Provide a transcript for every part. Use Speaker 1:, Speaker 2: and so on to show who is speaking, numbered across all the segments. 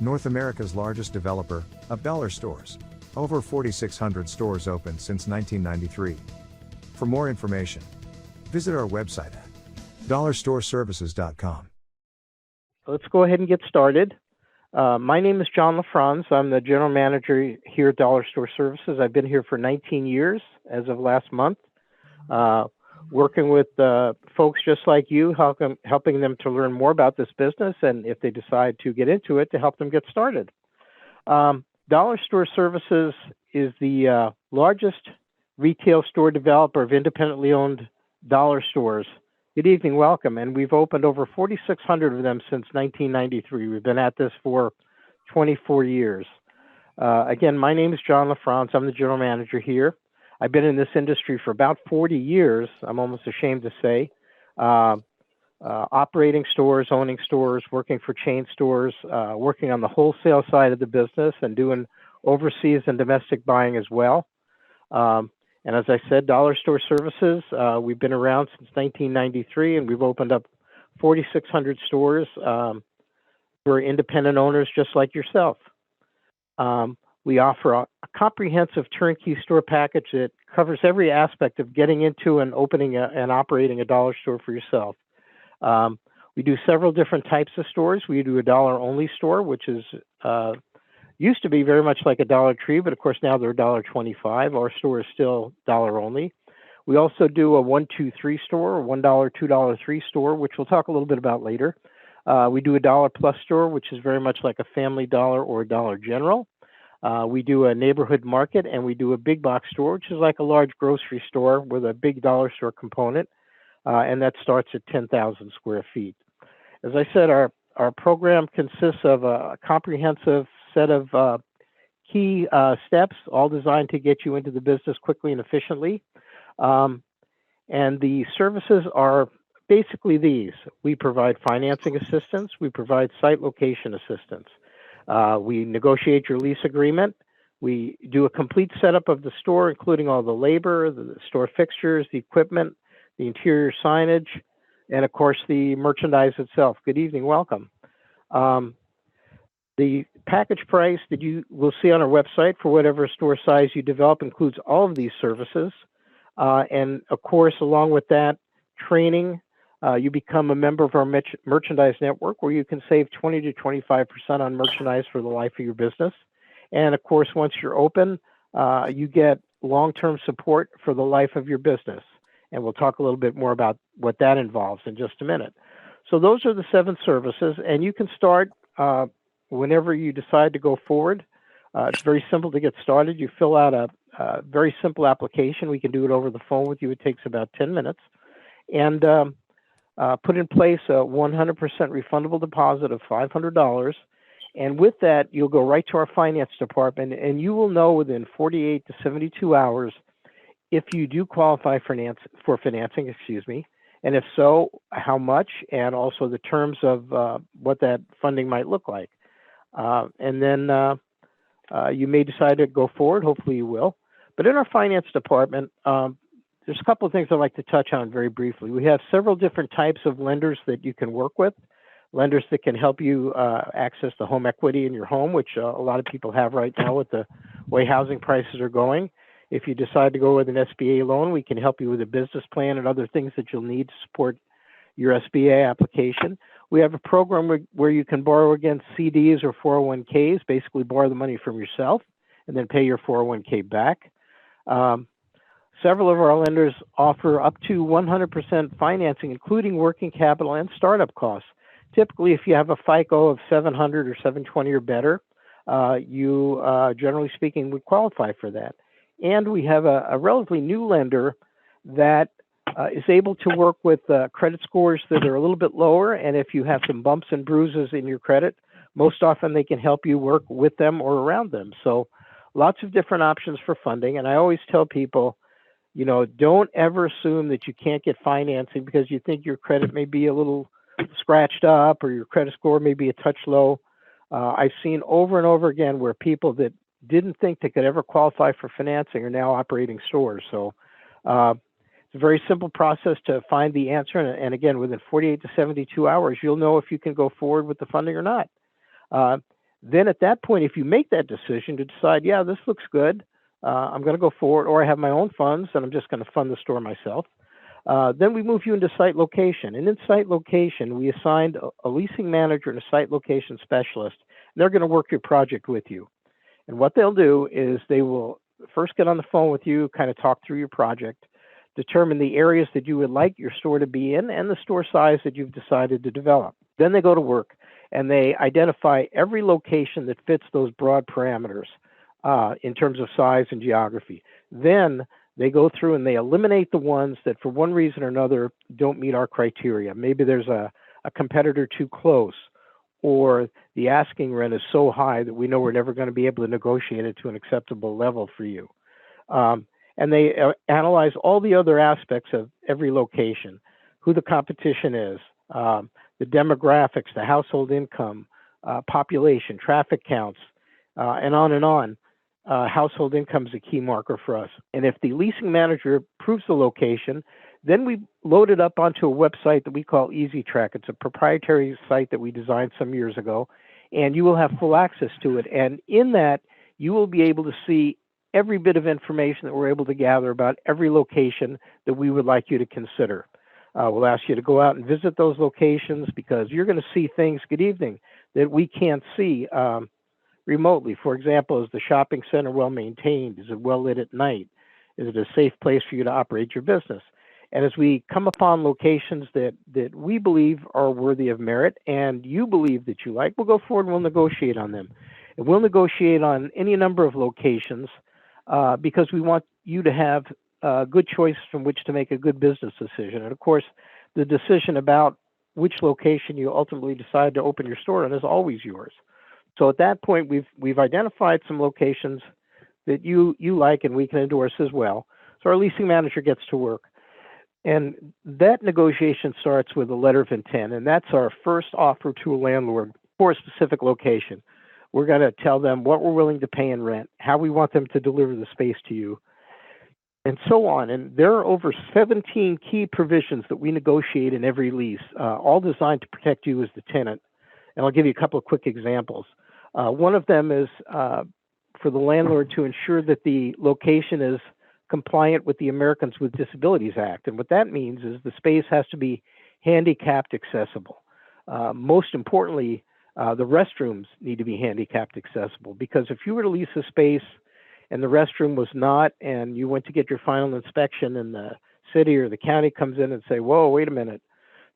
Speaker 1: North America's largest developer of dollar stores. Over 4,600 stores open since 1993. For more information, visit our website at dollarstoreservices.com.
Speaker 2: Let's go ahead and get started. My name is John LaFronz. I'm the general manager here at Dollar Store Services. I've been here for 19 years as of last month, working with folks just like you, helping them to learn more about this business, and if they decide to get into it, to help them get started. Dollar Store Services is the largest retail store developer of independently owned dollar stores. Good evening, welcome. And we've opened over 4,600 of them since 1993. We've been at this for 24 years. Again, my name is John LaFronz. I'm the general manager here. I've been in this industry for about 40 years, I'm almost ashamed to say, operating stores, owning stores, working for chain stores, working on the wholesale side of the business and doing overseas and domestic buying as well. And as I said, Dollar Store Services, we've been around since 1993, and we've opened up 4,600 stores for independent owners just like yourself. We offer a comprehensive turnkey store package that covers every aspect of getting into and opening and operating a dollar store for yourself. We do several different types of stores. We do a dollar-only store, which is used to be very much like a Dollar Tree, but of course now they're $1.25. Our store is still dollar only. We also do a 1, 2, 3 store, a $1, $2, 3 store, which we'll talk a little bit about later. We do a Dollar Plus store, which is very much like a Family Dollar or a Dollar General. We do a neighborhood market, and we do a big box store, which is like a large grocery store with a big dollar store component, and that starts at 10,000 square feet. As I said, our program consists of a comprehensive set of key steps, all designed to get you into the business quickly and efficiently. And the services are basically these. We provide financing assistance. We provide site location assistance. We negotiate your lease agreement. We do a complete setup of the store, including all the labor, the store fixtures, the equipment, the interior signage, and of course the merchandise itself. Good evening, welcome. The package price that you will see on our website for whatever store size you develop includes all of these services. And of course, along with that, training, you become a member of our merchandise network where you can save 20 to 25% on merchandise for the life of your business. And of course, once you're open, you get long-term support for the life of your business. And we'll talk a little bit more about what that involves in just a minute. So those are the 7 services, and you can start whenever you decide to go forward. It's very simple to get started. You fill out a very simple application. We can do it over the phone with you. It takes about 10 minutes. And put in place a 100% refundable deposit of $500. And with that, you'll go right to our finance department, and you will know within 48 to 72 hours if you do qualify for financing, and if so, how much, and also the terms of what that funding might look like. And then you may decide to go forward. Hopefully you will. But in our finance department, there's a couple of things I'd like to touch on very briefly. We have several different types of lenders that you can work with. Lenders that can help you access the home equity in your home, which a lot of people have right now with the way housing prices are going. If you decide to go with an SBA loan, we can help you with a business plan and other things that you'll need to support your SBA application. We have a program where you can borrow against CDs or 401ks, basically borrow the money from yourself and then pay your 401k back. Several of our lenders offer up to 100% financing, including working capital and startup costs. Typically, if you have a FICO of 700 or 720 or better, you, generally speaking, would qualify for that. And we have a relatively new lender that is able to work with credit scores that are a little bit lower. And if you have some bumps and bruises in your credit, most often they can help you work with them or around them. So lots of different options for funding. And I always tell people, you know, don't ever assume that you can't get financing because you think your credit may be a little scratched up or your credit score may be a touch low. I've seen over and over again where people that didn't think they could ever qualify for financing are now operating stores. So it's a very simple process to find the answer. And again, within 48 to 72 hours, you'll know if you can go forward with the funding or not. Then at that point, if you make that decision to decide, yeah, this looks good, I'm going to go forward, or I have my own funds and I'm just going to fund the store myself, then we move you into site location. And in site location, we assigned a leasing manager and a site location specialist. And they're going to work your project with you. And what they'll do is they will first get on the phone with you, kind of talk through your project, determine the areas that you would like your store to be in and the store size that you've decided to develop. Then they go to work and they identify every location that fits those broad parameters in terms of size and geography. Then they go through and they eliminate the ones that for one reason or another don't meet our criteria. Maybe there's a competitor too close, or the asking rent is so high that we know we're never going to be able to negotiate it to an acceptable level for you. And they analyze all the other aspects of every location, who the competition is, the demographics, the household income, population, traffic counts, and on and on. Household income is a key marker for us. And if the leasing manager approves the location, then we load it up onto a website that we call EasyTrack. It's a proprietary site that we designed some years ago, and you will have full access to it. And in that, you will be able to see every bit of information that we're able to gather about every location that we would like you to consider. We'll ask you to go out and visit those locations because you're going to see things, good evening, that we can't see remotely. For example, is the shopping center well maintained? Is it well lit at night? Is it a safe place for you to operate your business? And as we come upon locations that we believe are worthy of merit and you believe that you like, we'll go forward and we'll negotiate on them. And we'll negotiate on any number of locations because we want you to have good choices from which to make a good business decision. And of course, the decision about which location you ultimately decide to open your store in is always yours. So at that point, we've identified some locations that you like and we can endorse as well. So our leasing manager gets to work. And that negotiation starts with a letter of intent, and that's our first offer to a landlord for a specific location. We're going to tell them what we're willing to pay in rent, how we want them to deliver the space to you, and so on. And there are over 17 key provisions that we negotiate in every lease, all designed to protect you as the tenant. And I'll give you a couple of quick examples. One of them is for the landlord to ensure that the location is compliant with the Americans with Disabilities Act. And what that means is the space has to be handicapped accessible. Most importantly, the restrooms need to be handicapped accessible, because if you were to lease a space and the restroom was not, and you went to get your final inspection and the city or the county comes in and say, whoa, wait a minute,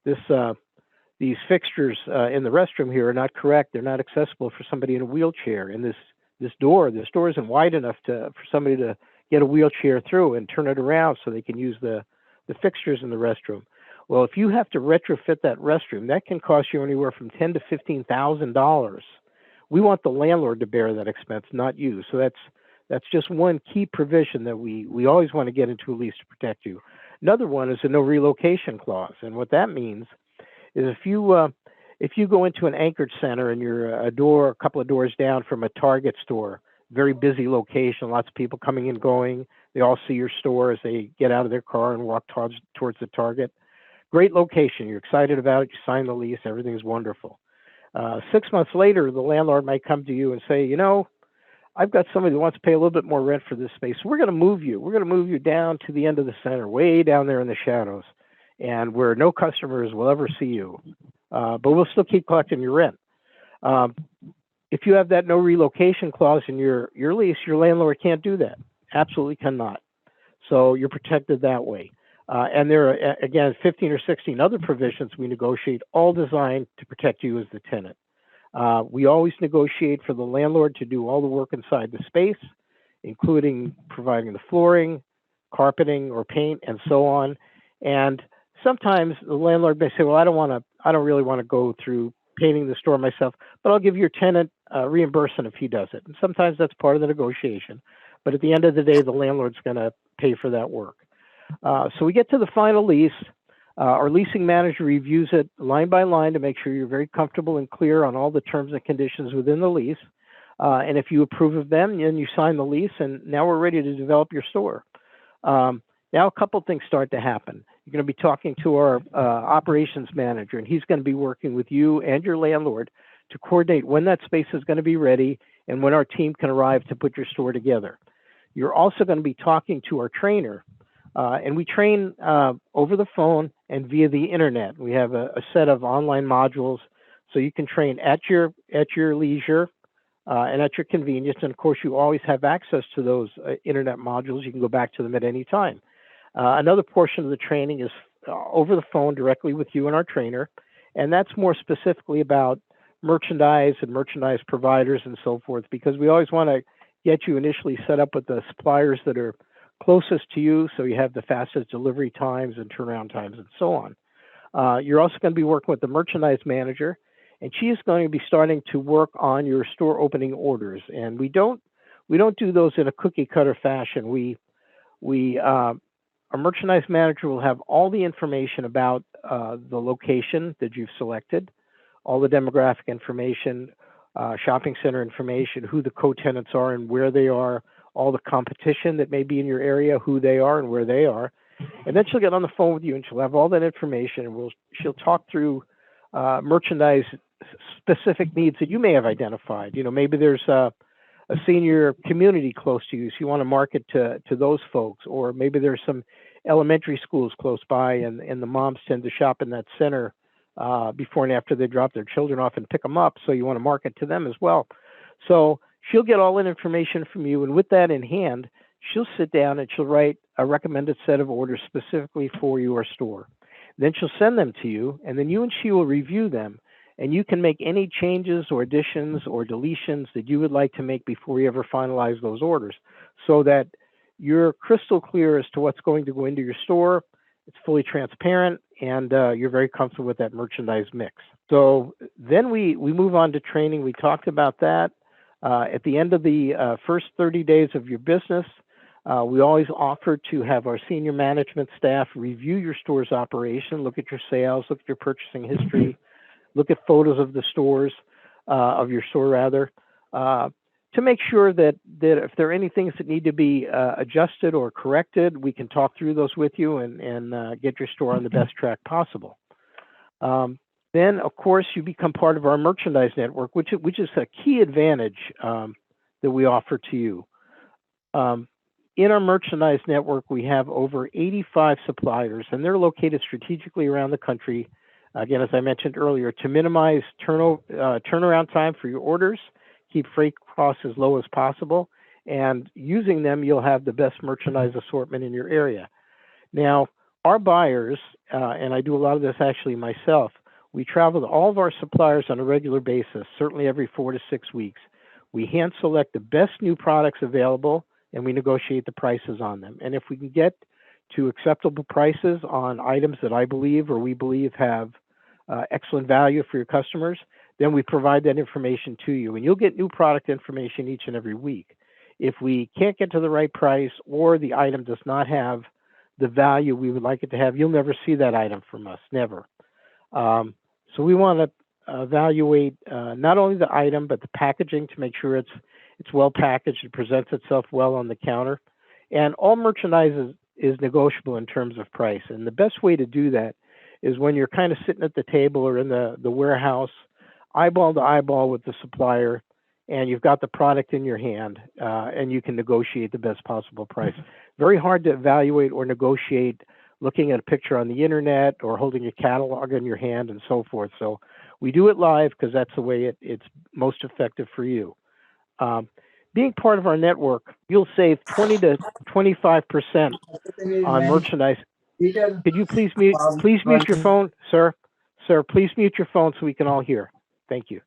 Speaker 2: these fixtures in the restroom here are not correct. They're not accessible for somebody in a wheelchair. And this door isn't wide enough for somebody to get a wheelchair through and turn it around so they can use the fixtures in the restroom. Well, if you have to retrofit that restroom, that can cost you anywhere from $10,000 to $15,000. We want the landlord to bear that expense, not you. So that's just one key provision that we always want to get into a lease to protect you. Another one is a no relocation clause, and what that means is if you go into an anchored center and you're a couple of doors down from a Target store, very busy location, lots of people coming and going. They all see your store as they get out of their car and walk towards the Target. Great location. You're excited about it. You sign the lease. Everything's wonderful. 6 months later, the landlord might come to you and say, I've got somebody that wants to pay a little bit more rent for this space. So we're going to move you. We're going to move you down to the end of the center, way down there in the shadows, and where no customers will ever see you. But we'll still keep collecting your rent. If you have that no relocation clause in your lease, your landlord can't do that. Absolutely cannot. So you're protected that way. And there are, again, 15 or 16 other provisions we negotiate, all designed to protect you as the tenant. We always negotiate for the landlord to do all the work inside the space, including providing the flooring, carpeting, or paint, and so on. And sometimes the landlord may say, well, I don't really want to go through painting the store myself, but I'll give your tenant reimbursement if he does it. And sometimes that's part of the negotiation. But at the end of the day, the landlord's going to pay for that work. So we get to the final lease. Our leasing manager reviews it line by line to make sure you're very comfortable and clear on all the terms and conditions within the lease. And if you approve of them, then you sign the lease, and now we're ready to develop your store. Now a couple things start to happen. You're going to be talking to our operations manager, and he's going to be working with you and your landlord to coordinate when that space is going to be ready and when our team can arrive to put your store together. You're also going to be talking to our trainer, and we train over the phone and via the internet. We have a set of online modules, so you can train at your leisure and at your convenience. And of course, you always have access to those internet modules. You can go back to them at any time. Another portion of the training is over the phone directly with you and our trainer, and that's more specifically about merchandise and merchandise providers and so forth, because we always want to get you initially set up with the suppliers that are closest to you, so you have the fastest delivery times and turnaround times and so on. You're also going to be working with the merchandise manager, and she is going to be starting to work on your store opening orders. And we don't do those in a cookie cutter fashion. Our merchandise manager will have all the information about the location that you've selected, all the demographic information, shopping center information, who the co-tenants are and where they are, all the competition that may be in your area, who they are and where they are. And then she'll get on the phone with you and she'll have all that information, and she'll talk through merchandise specific needs that you may have identified. You know, maybe there's a senior community close to you, so you want to market to those folks, or maybe there's some elementary schools close by and the moms tend to shop in that center before and after they drop their children off and pick them up, so you want to market to them as well. So she'll get all that information from you, and with that in hand, she'll sit down and she'll write a recommended set of orders specifically for your store. Then she'll send them to you, and then you and she will review them, and you can make any changes or additions or deletions that you would like to make before you ever finalize those orders, so that you're crystal clear as to what's going to go into your store. It's fully transparent, and you're very comfortable with that merchandise mix. So then we move on to training. We talked about that. At the end of the first 30 days of your business, we always offer to have our senior management staff review your store's operation, look at your sales, look at your purchasing history, look at photos of the stores, of your store rather, to make sure that if there are any things that need to be adjusted or corrected, we can talk through those with you and get your store on the best track possible. Then, of course, you become part of our merchandise network, which is a key advantage that we offer to you. In our merchandise network, we have over 85 suppliers, and they're located strategically around the country, again, as I mentioned earlier, to minimize turnaround time for your orders, keep freight costs as low as possible, and using them, you'll have the best merchandise assortment in your area. Now, our buyers, and I do a lot of this actually myself, we travel to all of our suppliers on a regular basis, certainly every 4 to 6 weeks. We hand select the best new products available, and we negotiate the prices on them. And if we can get to acceptable prices on items that I believe or we believe have excellent value for your customers, then we provide that information to you. And you'll get new product information each and every week. If we can't get to the right price or the item does not have the value we would like it to have, you'll never see that item from us, never. So we want to evaluate not only the item, but the packaging to make sure it's well packaged, it presents itself well on the counter. And all merchandise is negotiable in terms of price. And the best way to do that is when you're kind of sitting at the table or in the warehouse, eyeball to eyeball with the supplier, and you've got the product in your hand, and you can negotiate the best possible price. Very hard to evaluate or negotiate looking at a picture on the internet or holding a catalog in your hand and so forth. So we do it live because that's the way it's most effective for you. Being part of our network, you'll save 20 to 25% on merchandise. Could you please mute your phone, sir? Sir, please mute your phone so we can all hear. Thank you.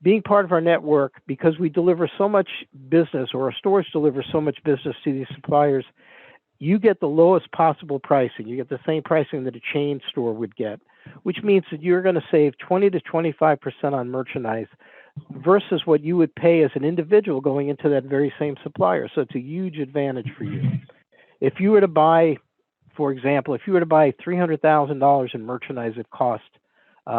Speaker 2: Being part of our network, because we deliver so much business, or our stores deliver so much business to these suppliers, you get the lowest possible pricing. You get the same pricing that a chain store would get, which means that you're going to save 20 to 25% on merchandise versus what you would pay as an individual going into that very same supplier. So it's a huge advantage for you. If you were to buy, for example, if you were to buy $300,000 in merchandise at cost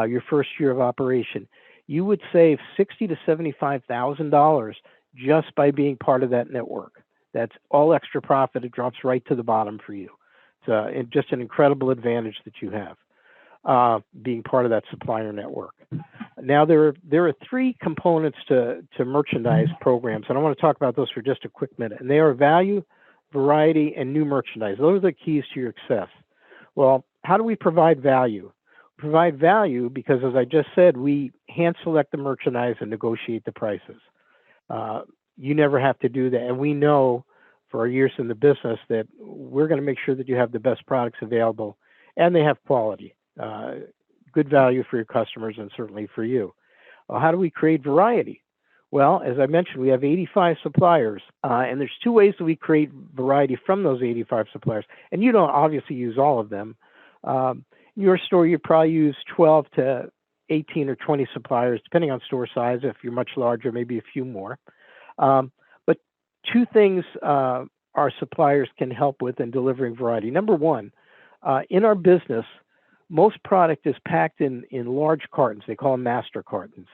Speaker 2: your first year of operation, you would save $60,000 to $75,000 just by being part of that network. That's all extra profit. It drops right to the bottom for you. It's just an incredible advantage that you have. being part of that supplier network. Now, there are three components to merchandise programs, and I want to talk about those for just a quick minute. And they are value, variety, and new merchandise. Those are the keys to your success. Well, how do we provide value? We provide value because, as I just said, we hand select the merchandise and negotiate the prices. You never have to do that, and we know for our years in the business that we're going to make sure that you have the best products available and they have quality. Good value for your customers and certainly for you. How do we create variety? Well, as I mentioned, we have 85 suppliers, and there's two ways that we create variety from those 85 suppliers. And you don't obviously use all of them. In your store, you probably use 12 to 18 or 20 suppliers, depending on store size. If you're much larger, maybe a few more. But two things our suppliers can help with in delivering variety. Number one, in our business, most product is packed in large cartons. They call them master cartons.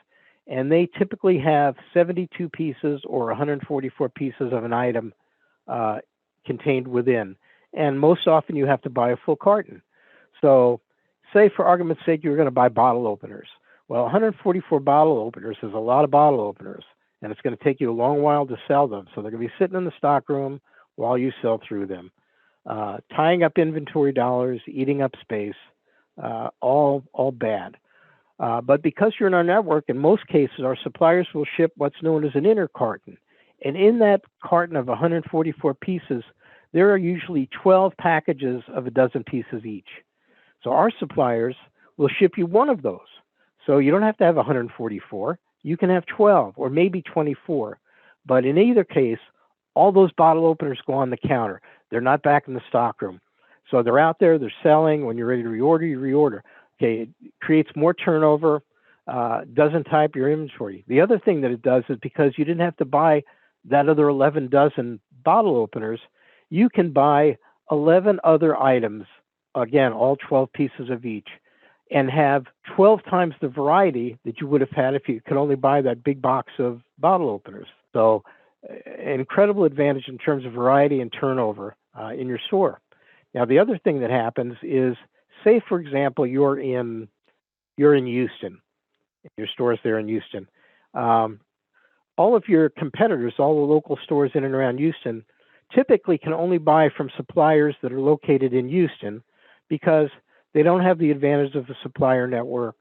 Speaker 2: And they typically have 72 pieces or 144 pieces of an item contained within. And most often you have to buy a full carton. So say for argument's sake, you're going to buy bottle openers. Well, 144 bottle openers is a lot of bottle openers, and it's going to take you a long while to sell them. So they're going to be sitting in the stock room while you sell through them, tying up inventory dollars, eating up space. All bad. But because you're in our network, in most cases, our suppliers will ship what's known as an inner carton. And in that carton of 144 pieces, there are usually 12 packages of a dozen pieces each. So our suppliers will ship you one of those. So you don't have to have 144. You can have 12 or maybe 24. But in either case, all those bottle openers go on the counter. They're not back in the stock room. So they're out there, they're selling. When you're ready to reorder, you reorder. Okay, it creates more turnover, doesn't tie up your inventory. The other thing that it does is because you didn't have to buy that other 11 dozen bottle openers, you can buy 11 other items, again, all 12 pieces of each, and have 12 times the variety that you would have had if you could only buy that big box of bottle openers. So an incredible advantage in terms of variety and turnover in your store. Now, the other thing that happens is, say, for example, you're in Houston. Your store is there in Houston. All of your competitors, all the local stores in and around Houston, typically can only buy from suppliers that are located in Houston because they don't have the advantage of the supplier network.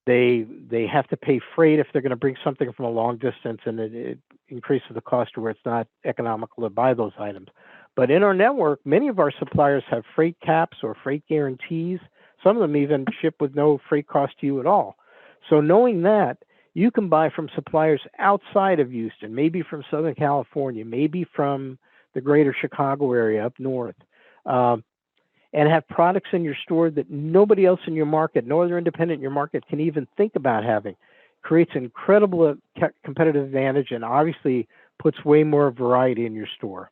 Speaker 2: They have to pay freight if they're going to bring something from a long distance, and it increases the cost to where it's not economical to buy those items. But in our network, many of our suppliers have freight caps or freight guarantees. Some of them even ship with no freight cost to you at all. So knowing that, you can buy from suppliers outside of Houston, maybe from Southern California, maybe from the greater Chicago area up north, and have products in your store that nobody else in your market, no other independent in your market can even think about having. Creates an incredible competitive advantage and obviously puts way more variety in your store.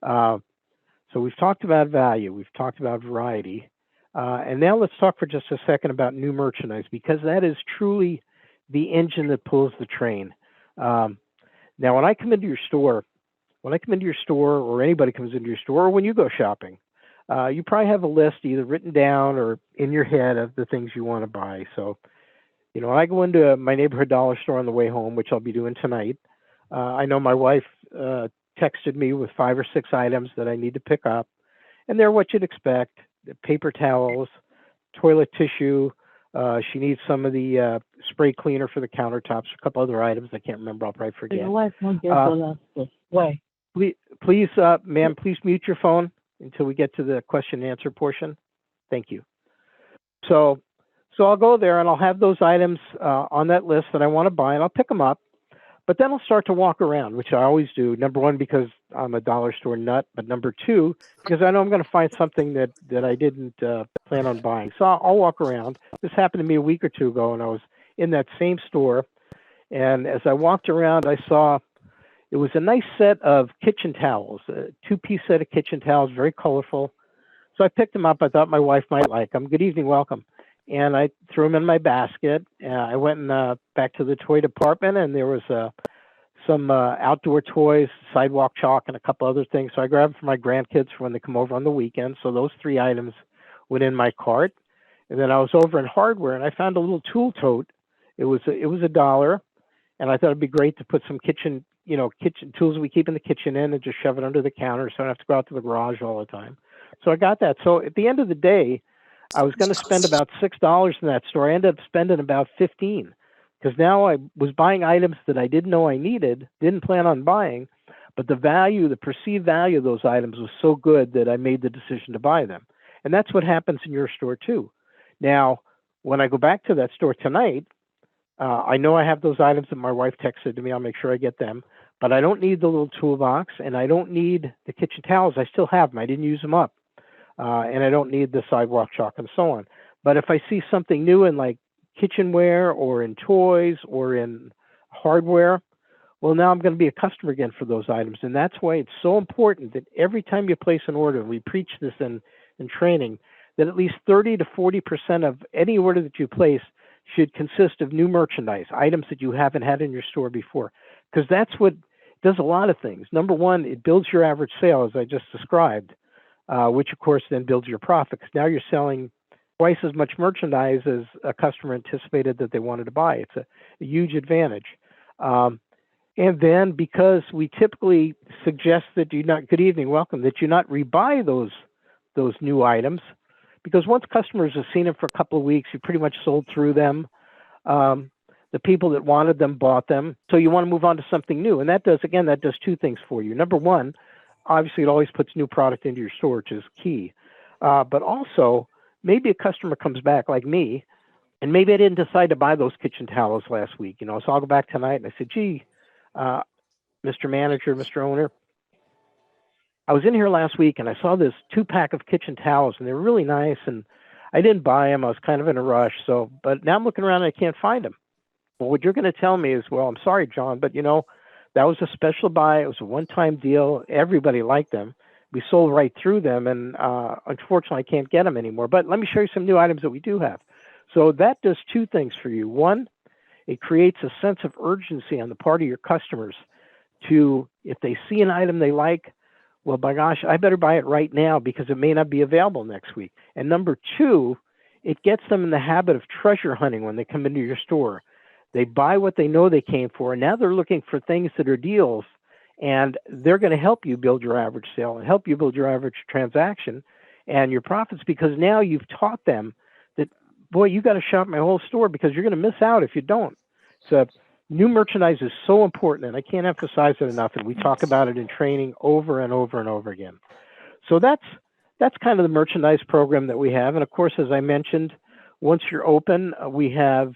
Speaker 2: So we've talked about value, we've talked about variety, and now let's talk for just a second about new merchandise, because that is truly the engine that pulls the train. Now, when I come into your store, or anybody comes into your store, or when you go shopping, you probably have a list either written down or in your head of the things you want to buy. So, when I go into my neighborhood dollar store on the way home, which I'll be doing tonight, I know my wife texted me with 5 or 6 items that I need to pick up, and they're what you'd expect: paper towels, toilet tissue. She needs some of the spray cleaner for the countertops, a couple other items I can't remember. I'll probably forget.
Speaker 3: Your wife won't get the last one. Why?
Speaker 2: Please, ma'am, please mute your phone until we get to the question and answer portion. Thank you. So I'll go there and I'll have those items on that list that I want to buy, and I'll pick them up. But then I'll start to walk around, which I always do. Number one, because I'm a dollar store nut, but number two, because I know I'm going to find something that I didn't plan on buying. So I'll walk around. This happened to me a week or two ago, and I was in that same store. And as I walked around, I saw it was a nice set of kitchen towels, a 2-piece set of kitchen towels, very colorful. So I picked them up. I thought my wife might like them. Good evening, welcome. And I threw them in my basket. I went back to the toy department, and there was some outdoor toys, sidewalk chalk, and a couple other things. So I grabbed them for my grandkids for when they come over on the weekend. So those 3 items went in my cart. And then I was over in hardware and I found a little tool tote. It was $1, and I thought it'd be great to put some kitchen tools we keep in the kitchen in and just shove it under the counter so I don't have to go out to the garage all the time. So I got that. So at the end of the day, I was going to spend about $6 in that store. I ended up spending about 15 because now I was buying items that I didn't know I needed, didn't plan on buying, but the perceived value of those items was so good that I made the decision to buy them. And that's what happens in your store too. Now, when I go back to that store tonight, I know I have those items that my wife texted to me. I'll make sure I get them. But I don't need the little toolbox, and I don't need the kitchen towels. I still have them. I didn't use them up. And I don't need the sidewalk chalk and so on. But if I see something new in like kitchenware or in toys or in hardware, well, now I'm going to be a customer again for those items. And that's why it's so important that every time you place an order, we preach this in training, that at least 30 to 40% of any order that you place should consist of new merchandise, items that you haven't had in your store before. Because that's what does a lot of things. Number one, it builds your average sale, as I just described, which of course then builds your profit. Because now you're selling twice as much merchandise as a customer anticipated that they wanted to buy. It's a huge advantage. And then because we typically suggest that good evening, welcome, that you not rebuy those new items, because once customers have seen them for a couple of weeks, you pretty much sold through them. The people that wanted them bought them. So you want to move on to something new. And that does two things for you. Number one, obviously it always puts new product into your store, which is key. But also, maybe a customer comes back like me, and maybe I didn't decide to buy those kitchen towels last week. So I'll go back tonight and I said, gee, Mr. Manager, Mr. Owner, I was in here last week and I saw this 2-pack of kitchen towels and they were really nice, and I didn't buy them. I was kind of in a rush. But now I'm looking around and I can't find them. Well, what you're going to tell me is, well, I'm sorry, John, but that was a special buy. It was a one-time deal. Everybody liked them. We sold right through them, and unfortunately, I can't get them anymore. But let me show you some new items that we do have. So that does two things for you. One, it creates a sense of urgency on the part of your customers to, if they see an item they like, well, by gosh, I better buy it right now because it may not be available next week. And number two, it gets them in the habit of treasure hunting when they come into your store. They buy what they know they came for, and now they're looking for things that are deals, and they're going to help you build your average sale and help you build your average transaction and your profits, because now you've taught them that, boy, you got to shop my whole store because you're going to miss out if you don't. So new merchandise is so important, and I can't emphasize it enough, and we talk about it in training over and over and over again. So that's kind of the merchandise program that we have. And of course, as I mentioned, once you're open, we have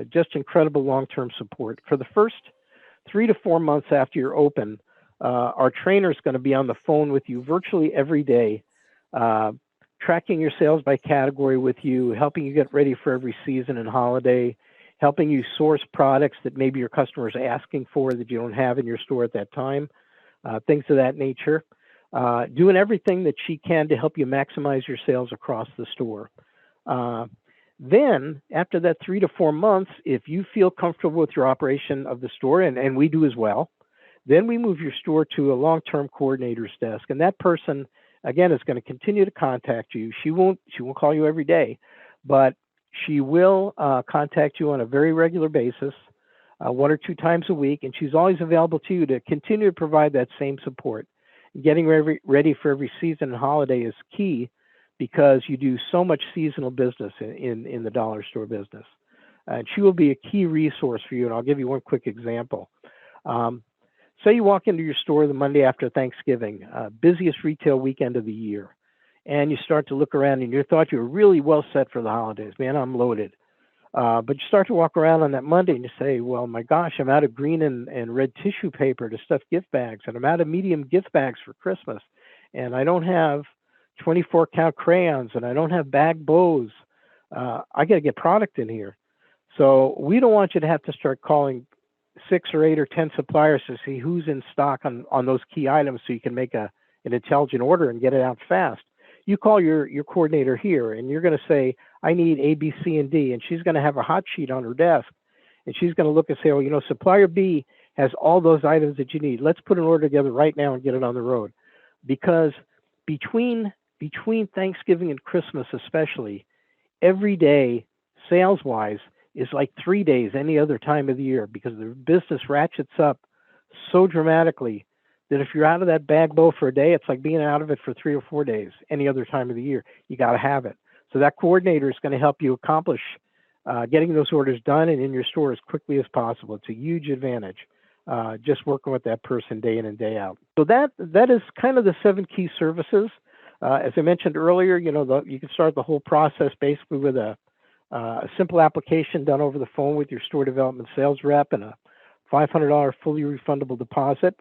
Speaker 2: just incredible long-term support. For the first 3 to 4 months after you're open, our trainer is going to be on the phone with you virtually every day, tracking your sales by category with you, helping you get ready for every season and holiday, helping you source products that maybe your customers are asking for that you don't have in your store at that time, things of that nature, doing everything that she can to help you maximize your sales across the store. Then, after that 3 to 4 months, if you feel comfortable with your operation of the store, and we do as well, then we move your store to a long-term coordinator's desk. And that person, again, is going to continue to contact you. She won't call you every day, but she will contact you on a very regular basis, 1 or 2 times a week, and she's always available to you to continue to provide that same support. Getting ready for every season and holiday is key, because you do so much seasonal business in the dollar store business. And she will be a key resource for you, and I'll give you one quick example. Say you walk into your store the Monday after Thanksgiving, busiest retail weekend of the year, and you start to look around and you thought you were really well set for the holidays. Man, I'm loaded. But you start to walk around on that Monday and you say, well, my gosh, I'm out of green and red tissue paper to stuff gift bags, and I'm out of medium gift bags for Christmas, and I don't have 24 count crayons, and I don't have bag bows. I got to get product in here. So we don't want you to have to start calling 6 or 8 or 10 suppliers to see who's in stock on those key items so you can make an intelligent order and get it out fast. You call your coordinator here, and you're going to say, I need A, B, C, and D, and she's going to have a hot sheet on her desk, and she's going to look and say, well, supplier B has all those items that you need. Let's put an order together right now and get it on the road. Because between between Thanksgiving and Christmas, especially, every day, sales-wise, is like 3 days any other time of the year because the business ratchets up so dramatically that if you're out of that bag bow for a day, it's like being out of it for 3 or 4 days any other time of the year. You got to have it. So that coordinator is going to help you accomplish getting those orders done and in your store as quickly as possible. It's a huge advantage, just working with that person day in and day out. So that is kind of the 7 key services. As I mentioned earlier, you can start the whole process basically with a simple application done over the phone with your store development sales rep and a $500 fully refundable deposit,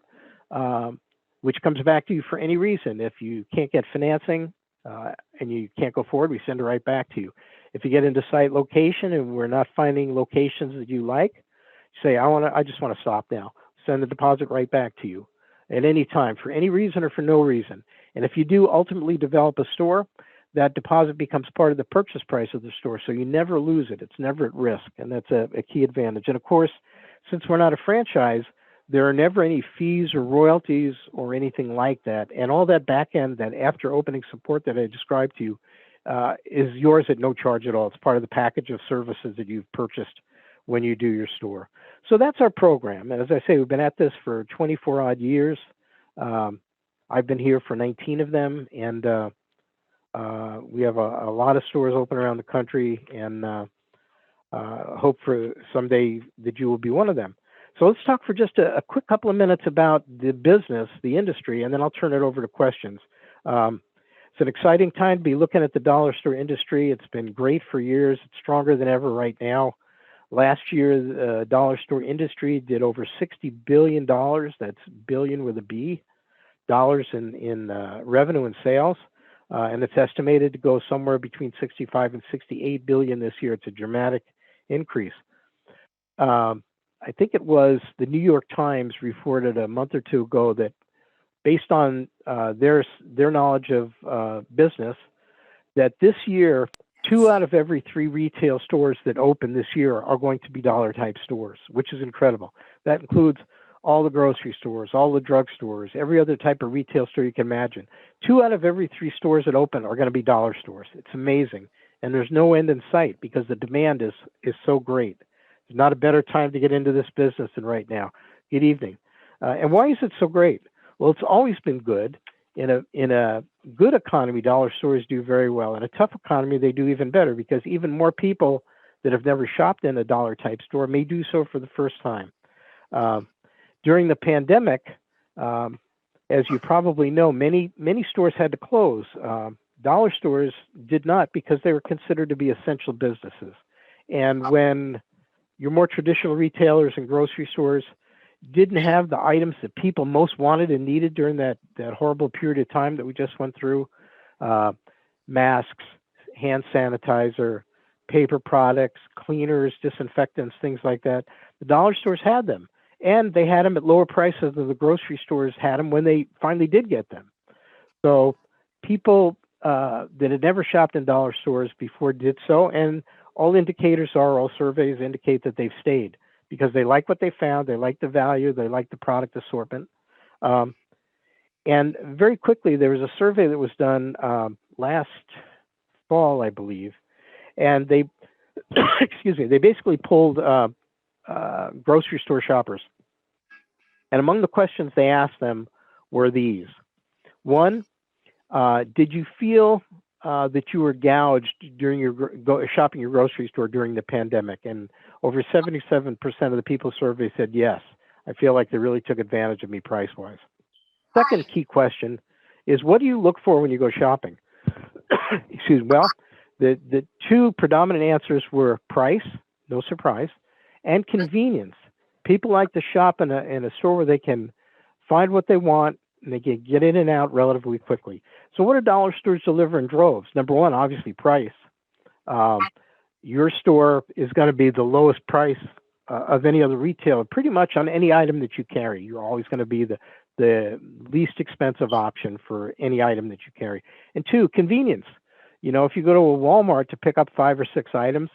Speaker 2: which comes back to you for any reason. If you can't get financing and you can't go forward, we send it right back to you. If you get into site location and we're not finding locations that you like, say, I just want to stop now. Send the deposit right back to you at any time for any reason or for no reason. And if you do ultimately develop a store, that deposit becomes part of the purchase price of the store. So you never lose it. It's never at risk. And that's a key advantage. And of course, since we're not a franchise, there are never any fees or royalties or anything like that. And all that back end, that after opening support that I described to you, is yours at no charge at all. It's part of the package of services that you've purchased when you do your store. So that's our program. And as I say, we've been at this for 24 odd years. I've been here for 19 of them. And we have a lot of stores open around the country, and hope for someday that you will be one of them. So let's talk for just a quick couple of minutes about the business, the industry, and then I'll turn it over to questions. It's an exciting time to be looking at the dollar store industry. It's been great for years. It's stronger than ever right now. Last year, the dollar store industry did over $60 billion. That's billion with a B, dollars in revenue and sales. And it's estimated to go somewhere between 65 and 68 billion this year. It's a dramatic increase. I think it was the New York Times reported a month or two ago that based on their knowledge of business, that this year, 2 out of every 3 retail stores that open this year are going to be dollar type stores, which is incredible. That includes all the grocery stores, all the drug stores, every other type of retail store you can imagine. 2 out of every 3 stores that open are going to be dollar stores. It's amazing. And there's no end in sight because the demand is so great. There's not a better time to get into this business than right now. Good evening. And why is it so great? Well, it's always been good. In a good economy, dollar stores do very well. In a tough economy, they do even better because even more people that have never shopped in a dollar type store may do so for the first time. During the pandemic, as you probably know, many stores had to close. Dollar stores did not because they were considered to be essential businesses. And when your more traditional retailers and grocery stores didn't have the items that people most wanted and needed during that horrible period of time that we just went through, masks, hand sanitizer, paper products, cleaners, disinfectants, things like that, the dollar stores had them. And they had them at lower prices than the grocery stores had them when they finally did get them. So people that had never shopped in dollar stores before did so. And all indicators all surveys indicate that they've stayed because they like what they found. They like the value. They like the product assortment. And very quickly, there was a survey that was done last fall, I believe. And they, excuse me, they basically pulled grocery store shoppers. And among the questions they asked them were these. 1, did you feel that you were gouged during your shopping your grocery store during the pandemic? And over 77% of the people surveyed said, yes, I feel like they really took advantage of me price-wise. Second key question is, what do you look for when you go shopping? Excuse me. Well, the 2 predominant answers were price, no surprise, and convenience. People like to shop in a store where they can find what they want and they can get in and out relatively quickly. So what do dollar stores deliver in droves? Number 1, obviously price. Your store is going to be the lowest price of any other retailer, pretty much on any item that you carry. You're always going to be the least expensive option for any item that you carry. And 2, convenience. You know, if you go to a Walmart to pick up 5 or 6 items,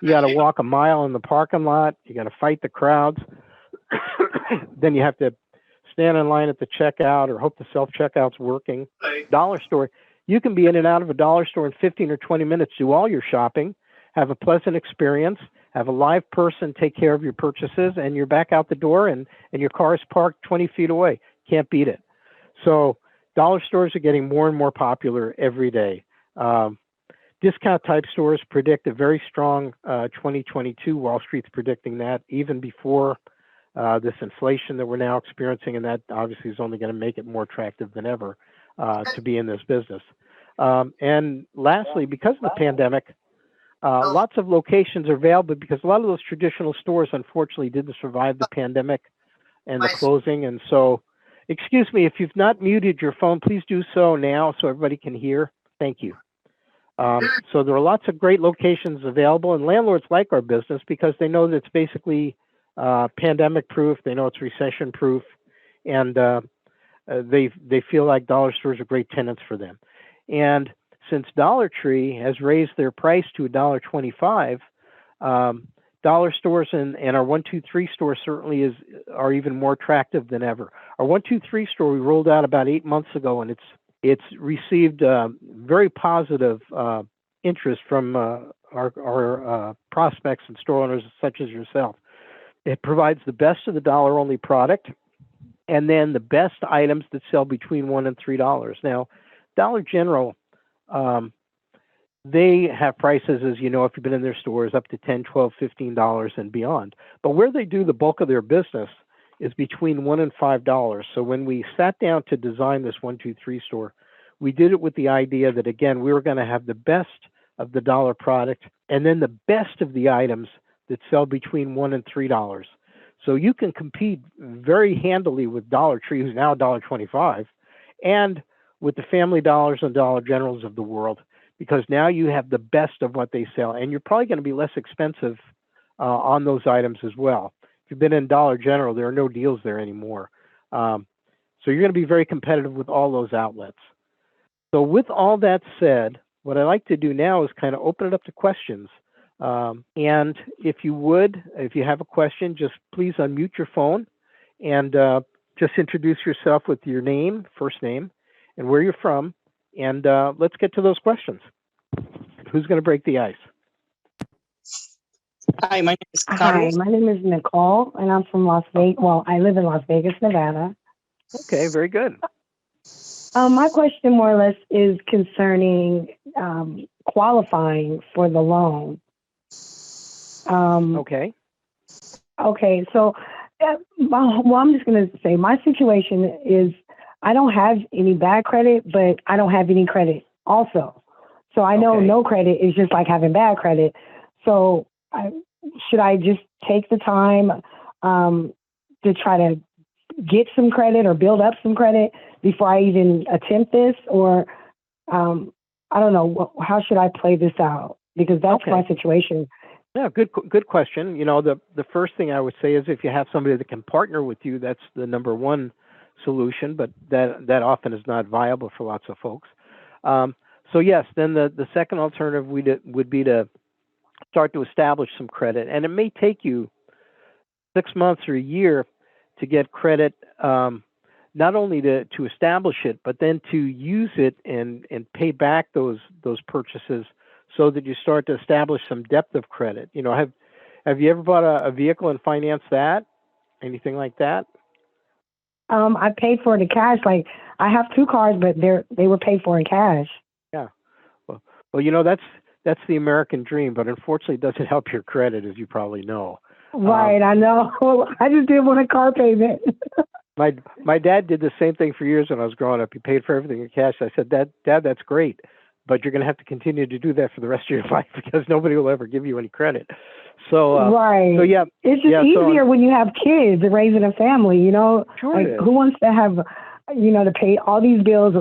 Speaker 2: you got to walk a mile in the parking lot. You got to fight the crowds. Then you have to stand in line at the checkout or hope the self-checkout's working. Dollar store, you can be in and out of a dollar store in 15 or 20 minutes, do all your shopping, have a pleasant experience, have a live person take care of your purchases, and you're back out the door and your car is parked 20 feet away. Can't beat it. So dollar stores are getting more and more popular every day. Discount type stores predict a very strong 2022. Wall Street's predicting that even before this inflation that we're now experiencing, and that obviously is only going to make it more attractive than ever to be in this business. And lastly, because of the pandemic, lots of locations are available because a lot of those traditional stores unfortunately didn't survive the pandemic and the closing. And so, excuse me, if you've not muted your phone, please do so now so everybody can hear. Thank you. So there are lots of great locations available, and landlords like our business because they know that it's basically pandemic proof. They know it's recession proof, and they feel like dollar stores are great tenants for them. And since Dollar Tree has raised their price to $1.25, dollar stores and our 1-2-3 store certainly are even more attractive than ever. Our 1-2-3 store we rolled out about 8 months ago, and it's received very positive interest from our prospects and store owners such as yourself. It provides the best of the dollar-only product, and then the best items that sell between $1 and $3. Now, Dollar General, they have prices, as you know, if you've been in their stores, up to $10, $12, $15 and beyond. But where they do the bulk of their business is between $1 and $5. So when we sat down to design this 1-2-3 store, we did it with the idea that, again, we were going to have the best of the dollar product and then the best of the items that sell between $1 and $3. So you can compete very handily with Dollar Tree, who's now $1.25, and with the Family Dollars and Dollar Generals of the world, because now you have the best of what they sell, and you're probably going to be less expensive on those items as well. If you've been in Dollar General, there are no deals there anymore. So you're going to be very competitive with all those outlets. So with all that said, what I like to do now is kind of open it up to questions. And if you have a question, just please unmute your phone and just introduce yourself with your name, first name, and where you're from. And let's get to those questions. Who's going to break the ice?
Speaker 4: Hi, my name is
Speaker 3: Hi,
Speaker 4: Carlos.
Speaker 3: my name is Nicole, and I'm from Las Vegas. Well, I live in Las Vegas, Nevada.
Speaker 2: Okay, very good.
Speaker 3: My question more or less is concerning qualifying for the loan.
Speaker 2: Okay.
Speaker 3: Okay, so I'm just going to say my situation is I don't have any bad credit, but I don't have any credit also. So I know no credit is just like having bad credit. So should I just take the time to try to get some credit or build up some credit before I even attempt this? Or I don't know, how should I play this out? Because that's my situation.
Speaker 2: Yeah, good question. You know, the first thing I would say is if you have somebody that can partner with you, that's the number one solution, but that often is not viable for lots of folks. So yes, then the second alternative would be to start to establish some credit. And it may take you 6 months or a year to get credit, not only to establish it, but then to use it and pay back those purchases so that you start to establish some depth of credit. You know, have you ever bought a vehicle and financed that? Anything like that?
Speaker 3: I paid for it in cash. Like I have 2 cars, but they were paid for in cash.
Speaker 2: Yeah. Well, you know, that's the American dream, but unfortunately it doesn't help your credit, as you probably know.
Speaker 3: Right, I know. I just didn't want a car payment.
Speaker 2: My dad did the same thing for years when I was growing up. He paid for everything in cash. I said, Dad, that's great, but you're going to have to continue to do that for the rest of your life because nobody will ever give you any credit. So
Speaker 3: right.
Speaker 2: So yeah,
Speaker 3: it's just easier when you have kids and raising a family. You know,
Speaker 2: sure
Speaker 3: like who wants to have, you know, to pay all these bills,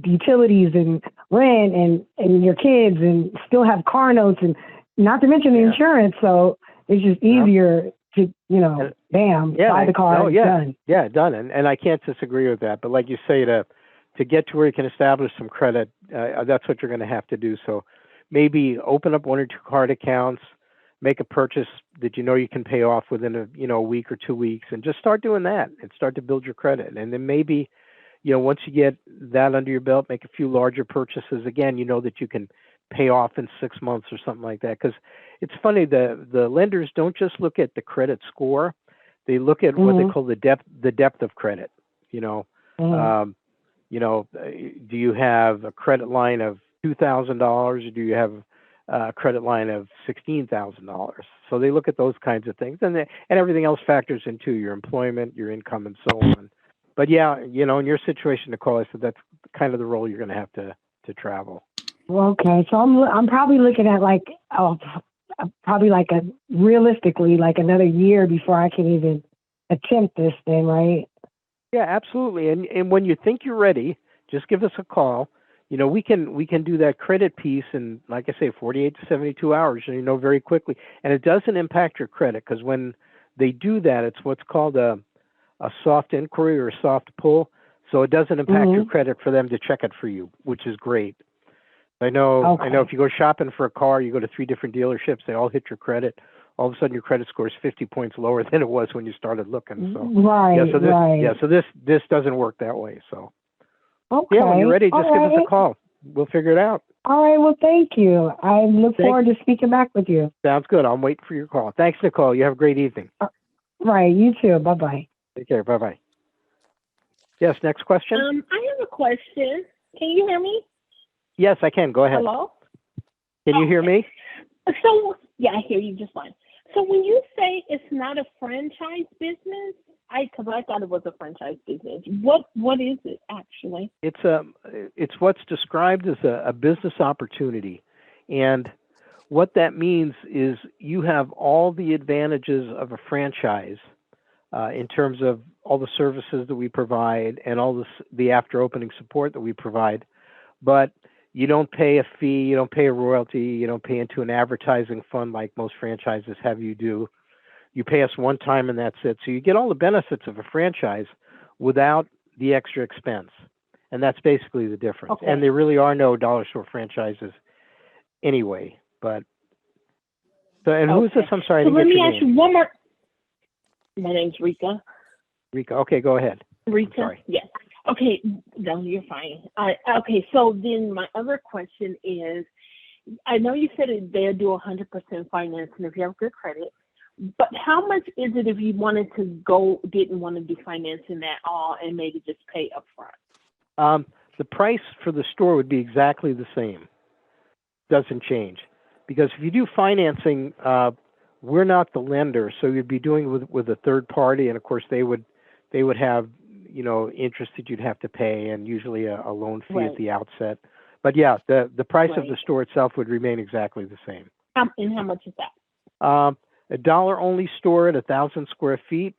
Speaker 3: utilities and rent and your kids and still have car notes and not to mention the insurance. So it's just easier to, you know, buy the car. Done.
Speaker 2: Yeah, done. And I can't disagree with that. But like you say, to get to where you can establish some credit, that's what you're going to have to do. So maybe open up 1 or 2 card accounts, make a purchase that you know you can pay off within a week or 2 weeks, and just start doing that and start to build your credit. And then maybe once you get that under your belt, make a few larger purchases. Again, you know that you can pay off in 6 months or something like that. Because it's funny, the lenders don't just look at the credit score; they look at what they call the depth of credit. Um, do you have a credit line of $2,000, or do you have a credit line of $16,000? So they look at those kinds of things, and everything else factors into your employment, your income, and so on. But yeah, in your situation, Nicole, I said that's kind of the role you're going to have to travel.
Speaker 3: Okay, so I'm probably looking at probably realistically like another year before I can even attempt this thing, right?
Speaker 2: Yeah, absolutely. And when you think you're ready, just give us a call. We can do that credit piece in, like I say, 48 to 72 hours, very quickly. And it doesn't impact your credit, because when they do that, it's what's called a soft inquiry or a soft pull. So it doesn't impact your credit for them to check it for you, which is great. I know if you go shopping for a car, you go to 3 different dealerships, they all hit your credit. All of a sudden your credit score is 50 points lower than it was when you started looking. So so this doesn't work that way. So when you're ready, just give us a call. We'll figure it out.
Speaker 3: All right, well, thank you. I look forward to speaking back with you.
Speaker 2: Sounds good. I'm waiting for your call. Thanks, Nicole. You have a great evening.
Speaker 3: Right, you too. Bye-bye.
Speaker 2: Take care. Bye-bye. Yes, next question.
Speaker 4: I have a question. Can you hear me?
Speaker 2: Yes, I can. Go ahead.
Speaker 4: Hello?
Speaker 2: Can you hear me?
Speaker 4: So, yeah, I hear you just fine. So when you say it's not a franchise business, because I thought it was a franchise business. What is it actually?
Speaker 2: It's what's described as a business opportunity, and what that means is you have all the advantages of a franchise in terms of all the services that we provide and all the after opening support that we provide, but you don't pay a fee, you don't pay a royalty, you don't pay into an advertising fund like most franchises have you do. You pay us one time and that's it. So you get all the benefits of a franchise without the extra expense. And that's basically the difference.
Speaker 4: Okay.
Speaker 2: And there really are no dollar store franchises anyway. But who is this? I'm sorry.
Speaker 4: So let me ask you one more. My name's Rika.
Speaker 2: Rika. Okay, go ahead.
Speaker 4: Rika.
Speaker 2: I'm sorry.
Speaker 4: Yes. Okay. No, you're fine. Okay. So then my other question is, I know you said they'll do 100% financing if you have good credit, but how much is it if you didn't want to do financing at all and maybe just pay upfront?
Speaker 2: The price for the store would be exactly the same. Doesn't change. Because if you do financing, we're not the lender, so you'd be doing it with a third party, and of course they would have interest that you'd have to pay, and usually a loan fee at the outset. But yeah, the price of the store itself would remain exactly the same.
Speaker 4: And how much is that?
Speaker 2: A dollar only store at 1,000 square feet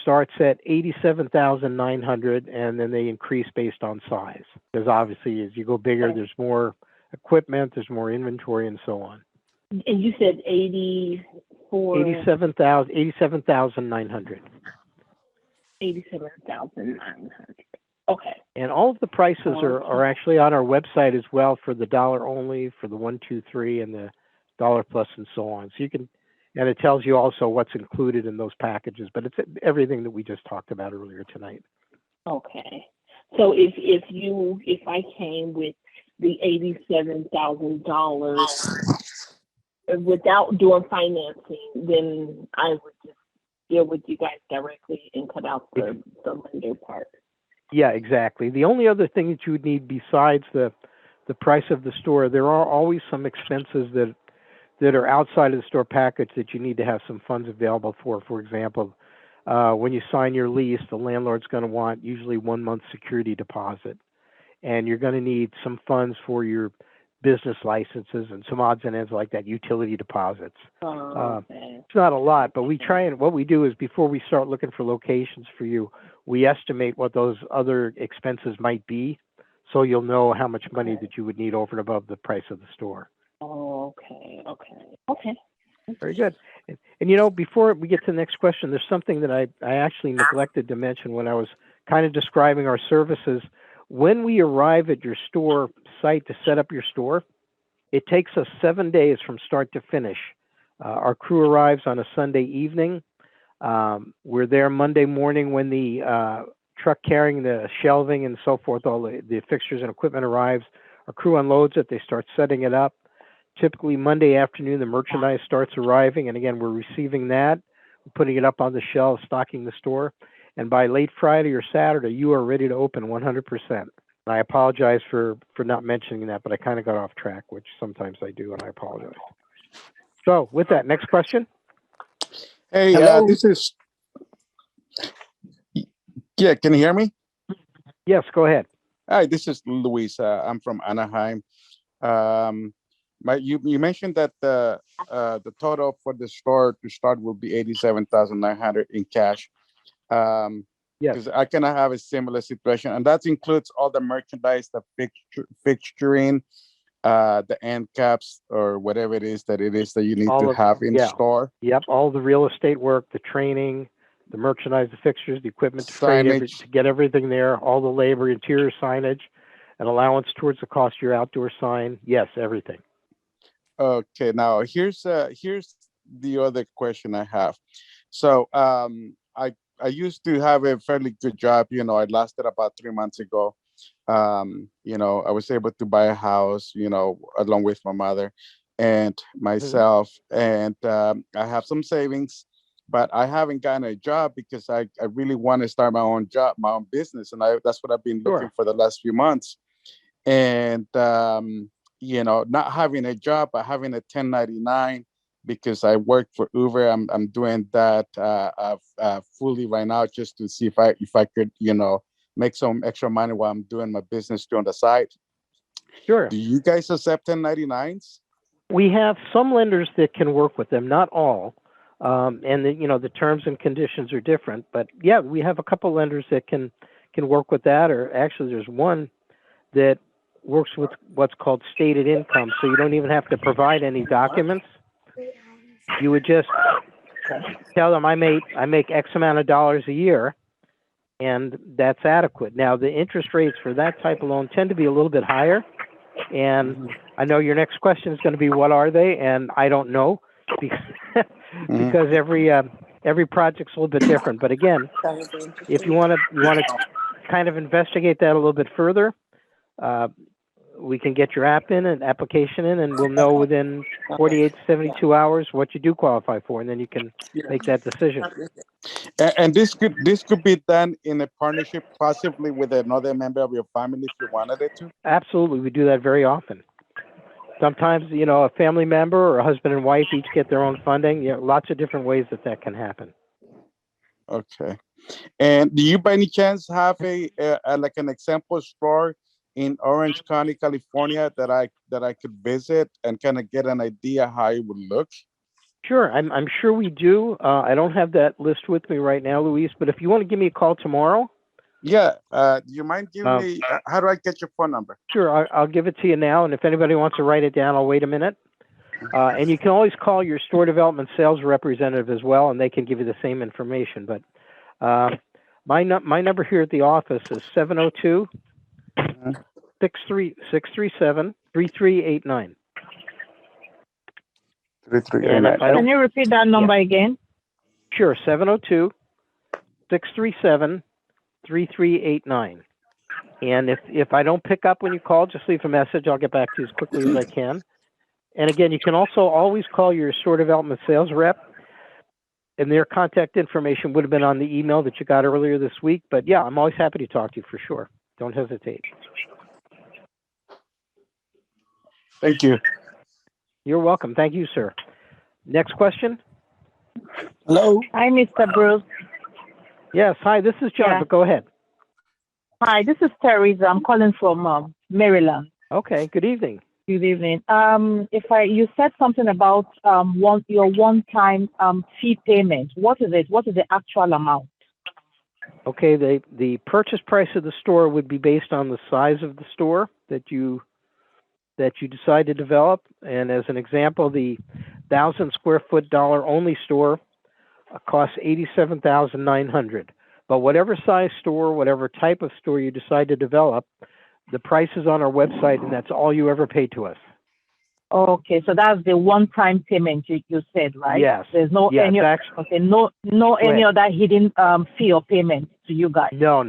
Speaker 2: starts at $87,900, and then they increase based on size. Because obviously, as you go bigger, there's more equipment, there's more inventory, and so on.
Speaker 4: And you said
Speaker 2: 87,900.
Speaker 4: 87,900. Okay.
Speaker 2: And all of the prices are actually on our website as well for the dollar only, for the 1, 2, 3, and the dollar plus, and so on. So you can. And it tells you also what's included in those packages, but it's everything that we just talked about earlier tonight.
Speaker 4: Okay. So if I came with the $87,000 without doing financing, then I would just deal with you guys directly and cut out the lender part.
Speaker 2: Yeah, exactly. The only other thing that you would need besides the price of the store, there are always some expenses that are outside of the store package that you need to have some funds available for. For example, when you sign your lease, the landlord's going to want usually 1 month security deposit, and you're going to need some funds for your business licenses and some odds and ends like that, utility deposits.
Speaker 4: Okay.
Speaker 2: It's not a lot, but we try, and what we do is before we start looking for locations for you, we estimate what those other expenses might be, so you'll know how much money that you would need over and above the price of the store.
Speaker 4: Okay.
Speaker 2: Very good. And before we get to the next question, there's something that I actually neglected to mention when I was kind of describing our services. When we arrive at your store site to set up your store, it takes us 7 days from start to finish. Our crew arrives on a Sunday evening. We're there Monday morning when the truck carrying the shelving and so forth, all the fixtures and equipment arrives. Our crew unloads it. They start setting it up. Typically Monday afternoon, the merchandise starts arriving. And again, we're receiving that, putting it up on the shelves, stocking the store. And by late Friday or Saturday, you are ready to open 100%. I apologize for not mentioning that, but I kind of got off track, which sometimes I do, and I apologize. So with that, next question.
Speaker 5: Hey,
Speaker 2: Hello?
Speaker 5: Yeah, can you hear me?
Speaker 2: Yes, go ahead.
Speaker 5: Hi, this is Luis. I'm from Anaheim. You mentioned that the total for the store to start will be 87,900 in cash.
Speaker 2: Yes.
Speaker 5: Because I kind of have a similar situation, and that includes all the merchandise, the fixturing, the end caps, or whatever it is that you need to have in store.
Speaker 2: Yep, all the real estate work, the training, the merchandise, the fixtures, the equipment, to get everything there, all the labor, interior signage, an allowance towards the cost of your outdoor sign. Yes, everything.
Speaker 5: Okay, now here's the other question I have. So I used to have a fairly good job. I lasted about 3 months ago. I was able to buy a house, along with my mother and myself. And I have some savings, but I haven't gotten a job because I really want to start my own business. And that's what I've been looking for the last few months. And, not having a job, but having a 1099, because I work for Uber. I'm doing that fully right now, just to see if I could, make some extra money while I'm doing my business on the side.
Speaker 2: Sure.
Speaker 5: Do you guys accept 1099s?
Speaker 2: We have some lenders that can work with them, not all. And the terms and conditions are different. But yeah, we have a couple lenders that can work with that. Or actually, there's one that works with what's called stated income, so you don't even have to provide any documents. You would just tell them, I make X amount of dollars a year, and that's adequate. Now, the interest rates for that type of loan tend to be a little bit higher, and I know your next question is going to be, what are they? And I don't know, because every project's a little bit different. But again, if you want to kind of investigate that a little bit further, we can get your application in, and we'll know within 48 to 72 hours what you do qualify for, and then you can make that decision.
Speaker 5: And this could be done in a partnership, possibly with another member of your family, if you wanted it to.
Speaker 2: Absolutely, we do that very often. Sometimes, a family member or a husband and wife each get their own funding. Lots of different ways that can happen.
Speaker 5: Okay. And do you, by any chance, have like an example store in Orange County, California, that I could visit and kind of get an idea how it would look?
Speaker 2: Sure, I'm sure we do. I don't have that list with me right now, Luis, but if you want to give me a call tomorrow.
Speaker 5: Yeah, do you mind giving me, how do I get your phone number?
Speaker 2: Sure, I'll give it to you now, and if anybody wants to write it down, I'll wait a minute. And you can always call your store development sales representative as well, and they can give you the same information. But my number here at the office is 702 637 3389.
Speaker 5: 3389.
Speaker 6: Can you repeat that number again?
Speaker 2: Sure, 702 637 3389. And if I don't pick up when you call, just leave a message. I'll get back to you as quickly as I can. And again, you can also always call your store development sales rep, and their contact information would have been on the email that you got earlier this week. But yeah, I'm always happy to talk to you for sure. Don't hesitate.
Speaker 5: Thank you.
Speaker 2: You're welcome. Thank you, sir. Next question.
Speaker 5: Hello.
Speaker 6: Hi, Mr. Bruce.
Speaker 2: Yes. Hi, this is John, but go ahead.
Speaker 6: Hi, this is Teresa. I'm calling from Maryland.
Speaker 2: Okay. Good evening.
Speaker 6: Good evening. You said something about your one-time fee payment. What is it? What is the actual amount?
Speaker 2: Okay. The purchase price of the store would be based on the size of the store that you decide to develop. And as an example, the 1,000 square foot dollar only store costs $87,900. But whatever size store, whatever type of store you decide to develop, the price is on our website, and that's all you ever pay to us.
Speaker 6: Okay, so that's the one-time payment you said, right?
Speaker 2: Yes.
Speaker 6: There's no
Speaker 2: Yes,
Speaker 6: any
Speaker 2: actually.
Speaker 6: okay, no any other hidden fee or payment to you guys.
Speaker 2: No,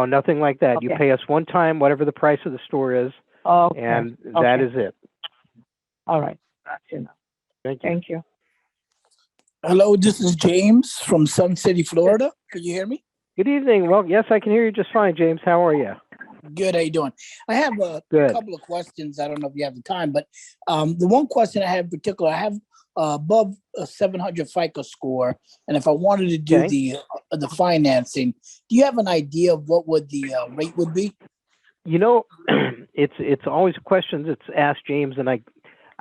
Speaker 2: nothing like that. You
Speaker 6: Okay.
Speaker 2: pay us one time, whatever the price of the store is,
Speaker 6: Okay.
Speaker 2: and that
Speaker 6: Okay.
Speaker 2: is it.
Speaker 6: All right. Gotcha now.
Speaker 2: Thank you.
Speaker 6: Thank you.
Speaker 7: Hello, this is James from Sun City, Florida. Can you hear me?
Speaker 2: Good evening. Well, yes, I can hear you just fine, James. How are you?
Speaker 7: Good. How you doing? I have a
Speaker 2: Good.
Speaker 7: couple of questions. I don't know if you have the time, but the one question I have in particular, I have above a 700 FICO score, and if I wanted to do
Speaker 2: Okay.
Speaker 7: the financing, do you have an idea of what would the rate would be?
Speaker 2: You know, it's always a question that's asked, James, and I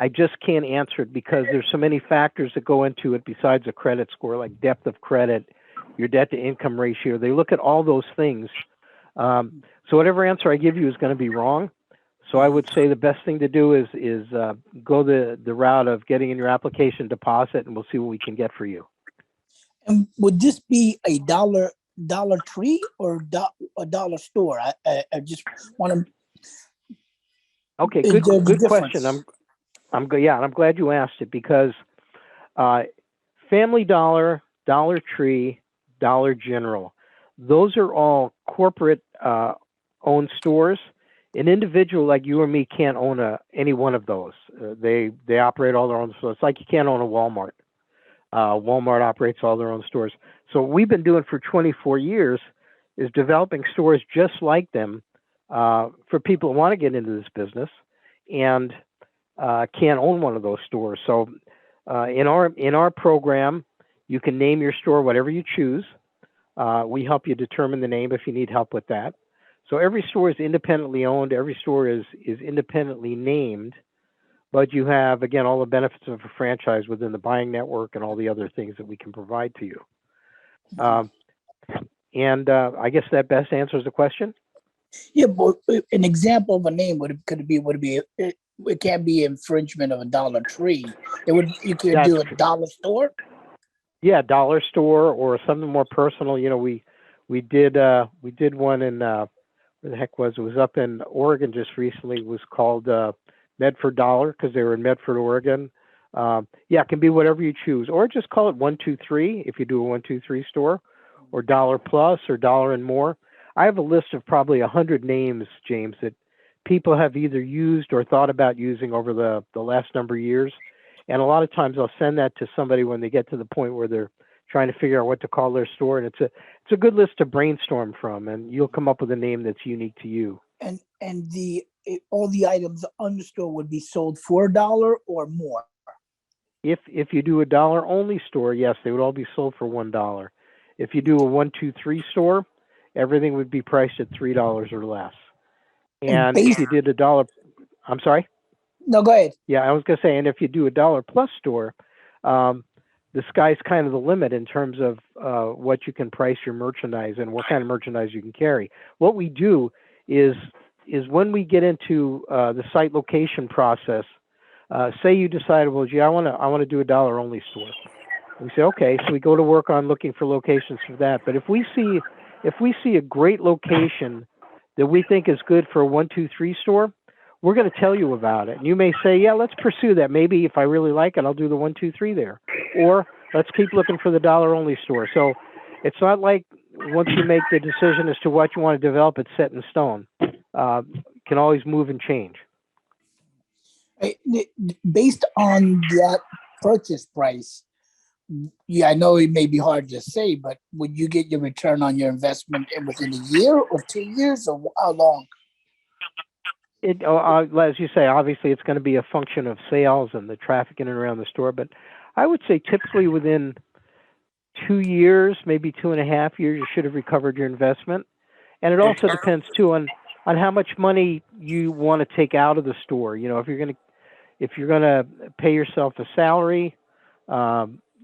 Speaker 2: just can't answer it because there's so many factors that go into it besides a credit score, like depth of credit, your debt to income ratio. They look at all those things. So whatever answer I give you is going to be wrong. So I would say the best thing to do is go the route of getting in your application deposit, and we'll see what we can get for you.
Speaker 7: And would this be a Dollar Tree or a dollar store? I just want to.
Speaker 2: Okay,
Speaker 7: Is
Speaker 2: good
Speaker 7: there a
Speaker 2: question.
Speaker 7: difference?
Speaker 2: I'm glad you asked it because Family Dollar, Dollar Tree, Dollar General, those are all corporate owned stores. An individual like you or me can't own any one of those. They operate all their own stores. It's like you can't own a Walmart. Walmart operates all their own stores. So what we've been doing for 24 years is developing stores just like them for people who want to get into this business and can't own one of those stores. So in our program, you can name your store whatever you choose. We help you determine the name if you need help with that. So every store is independently owned. Every store is independently named, but you have, again, all the benefits of a franchise within the buying network and all the other things that we can provide to you. I guess that best answers the question.
Speaker 7: Yeah, but an example of a name would it be? It can't be infringement of a Dollar Tree. You could do a dollar store.
Speaker 2: Yeah, dollar store or something more personal. You know, we did one in where the heck was it? Was up in Oregon just recently. It was called Medford Dollar because they were in Medford, Oregon. Yeah, it can be whatever you choose, or just call it 123 if you do a 123 store, or Dollar Plus or Dollar and More. I have a list of probably 100 names, James, that people have either used or thought about using over the last number of years. And a lot of times I'll send that to somebody when they get to the point where they're trying to figure out what to call their store. And it's a good list to brainstorm from, and you'll come up with a name that's unique to you.
Speaker 7: And all the items on the store would be sold for $1 or more.
Speaker 2: If you do a dollar only store, yes, they would all be sold for $1. If you do a 123 store, everything would be priced at $3 or less. And if you did a dollar, I'm sorry?
Speaker 7: No, go ahead.
Speaker 2: Yeah, I was going to say, and if you do a dollar plus store, the sky's kind of the limit in terms of what you can price your merchandise and what kind of merchandise you can carry. What we do is when we get into the site location process, say you decide, well, gee, I want to do a dollar only store. We say, okay, so we go to work on looking for locations for that. But if we see a great location that we think is good for a 123 store, we're going to tell you about it. And you may say, yeah, let's pursue that. Maybe if I really like it, I'll do the 123 there. Or let's keep looking for the dollar only store. So it's not like once you make the decision as to what you want to develop, it's set in stone. Can always move and change.
Speaker 7: Based on that purchase price, yeah, I know it may be hard to say, but would you get your return on your investment within a year or 2 years, or how long?
Speaker 2: As you say, obviously it's going to be a function of sales and the traffic in and around the store, but I would say typically within 2 years, maybe 2.5 years, you should have recovered your investment. And it also depends too on how much money you want to take out of the store. You know, if you're gonna pay yourself a salary,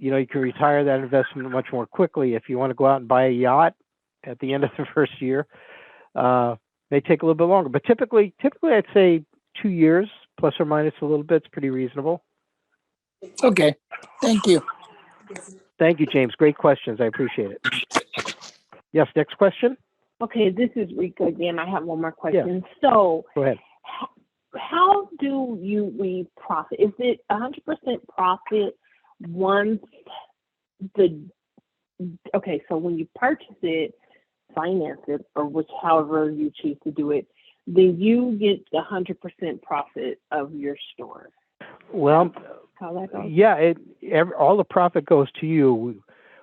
Speaker 2: you know, you can retire that investment much more quickly. If you want to go out and buy a yacht at the end of the first year, may take a little bit longer. But typically I'd say 2 years, plus or minus a little bit. It's pretty reasonable.
Speaker 7: Okay, thank you.
Speaker 2: Thank you, James. Great questions. I appreciate it. Yes, next question.
Speaker 4: Okay, this is Rika again. I have one more question.
Speaker 2: Yeah.
Speaker 4: So,
Speaker 2: go ahead.
Speaker 4: how do we profit? Is it 100% profit once the okay? So when you purchase it, finance it, or however you choose to do it, then you get 100% profit of your store.
Speaker 2: Well,
Speaker 4: How that goes?
Speaker 2: yeah, all the profit goes to you.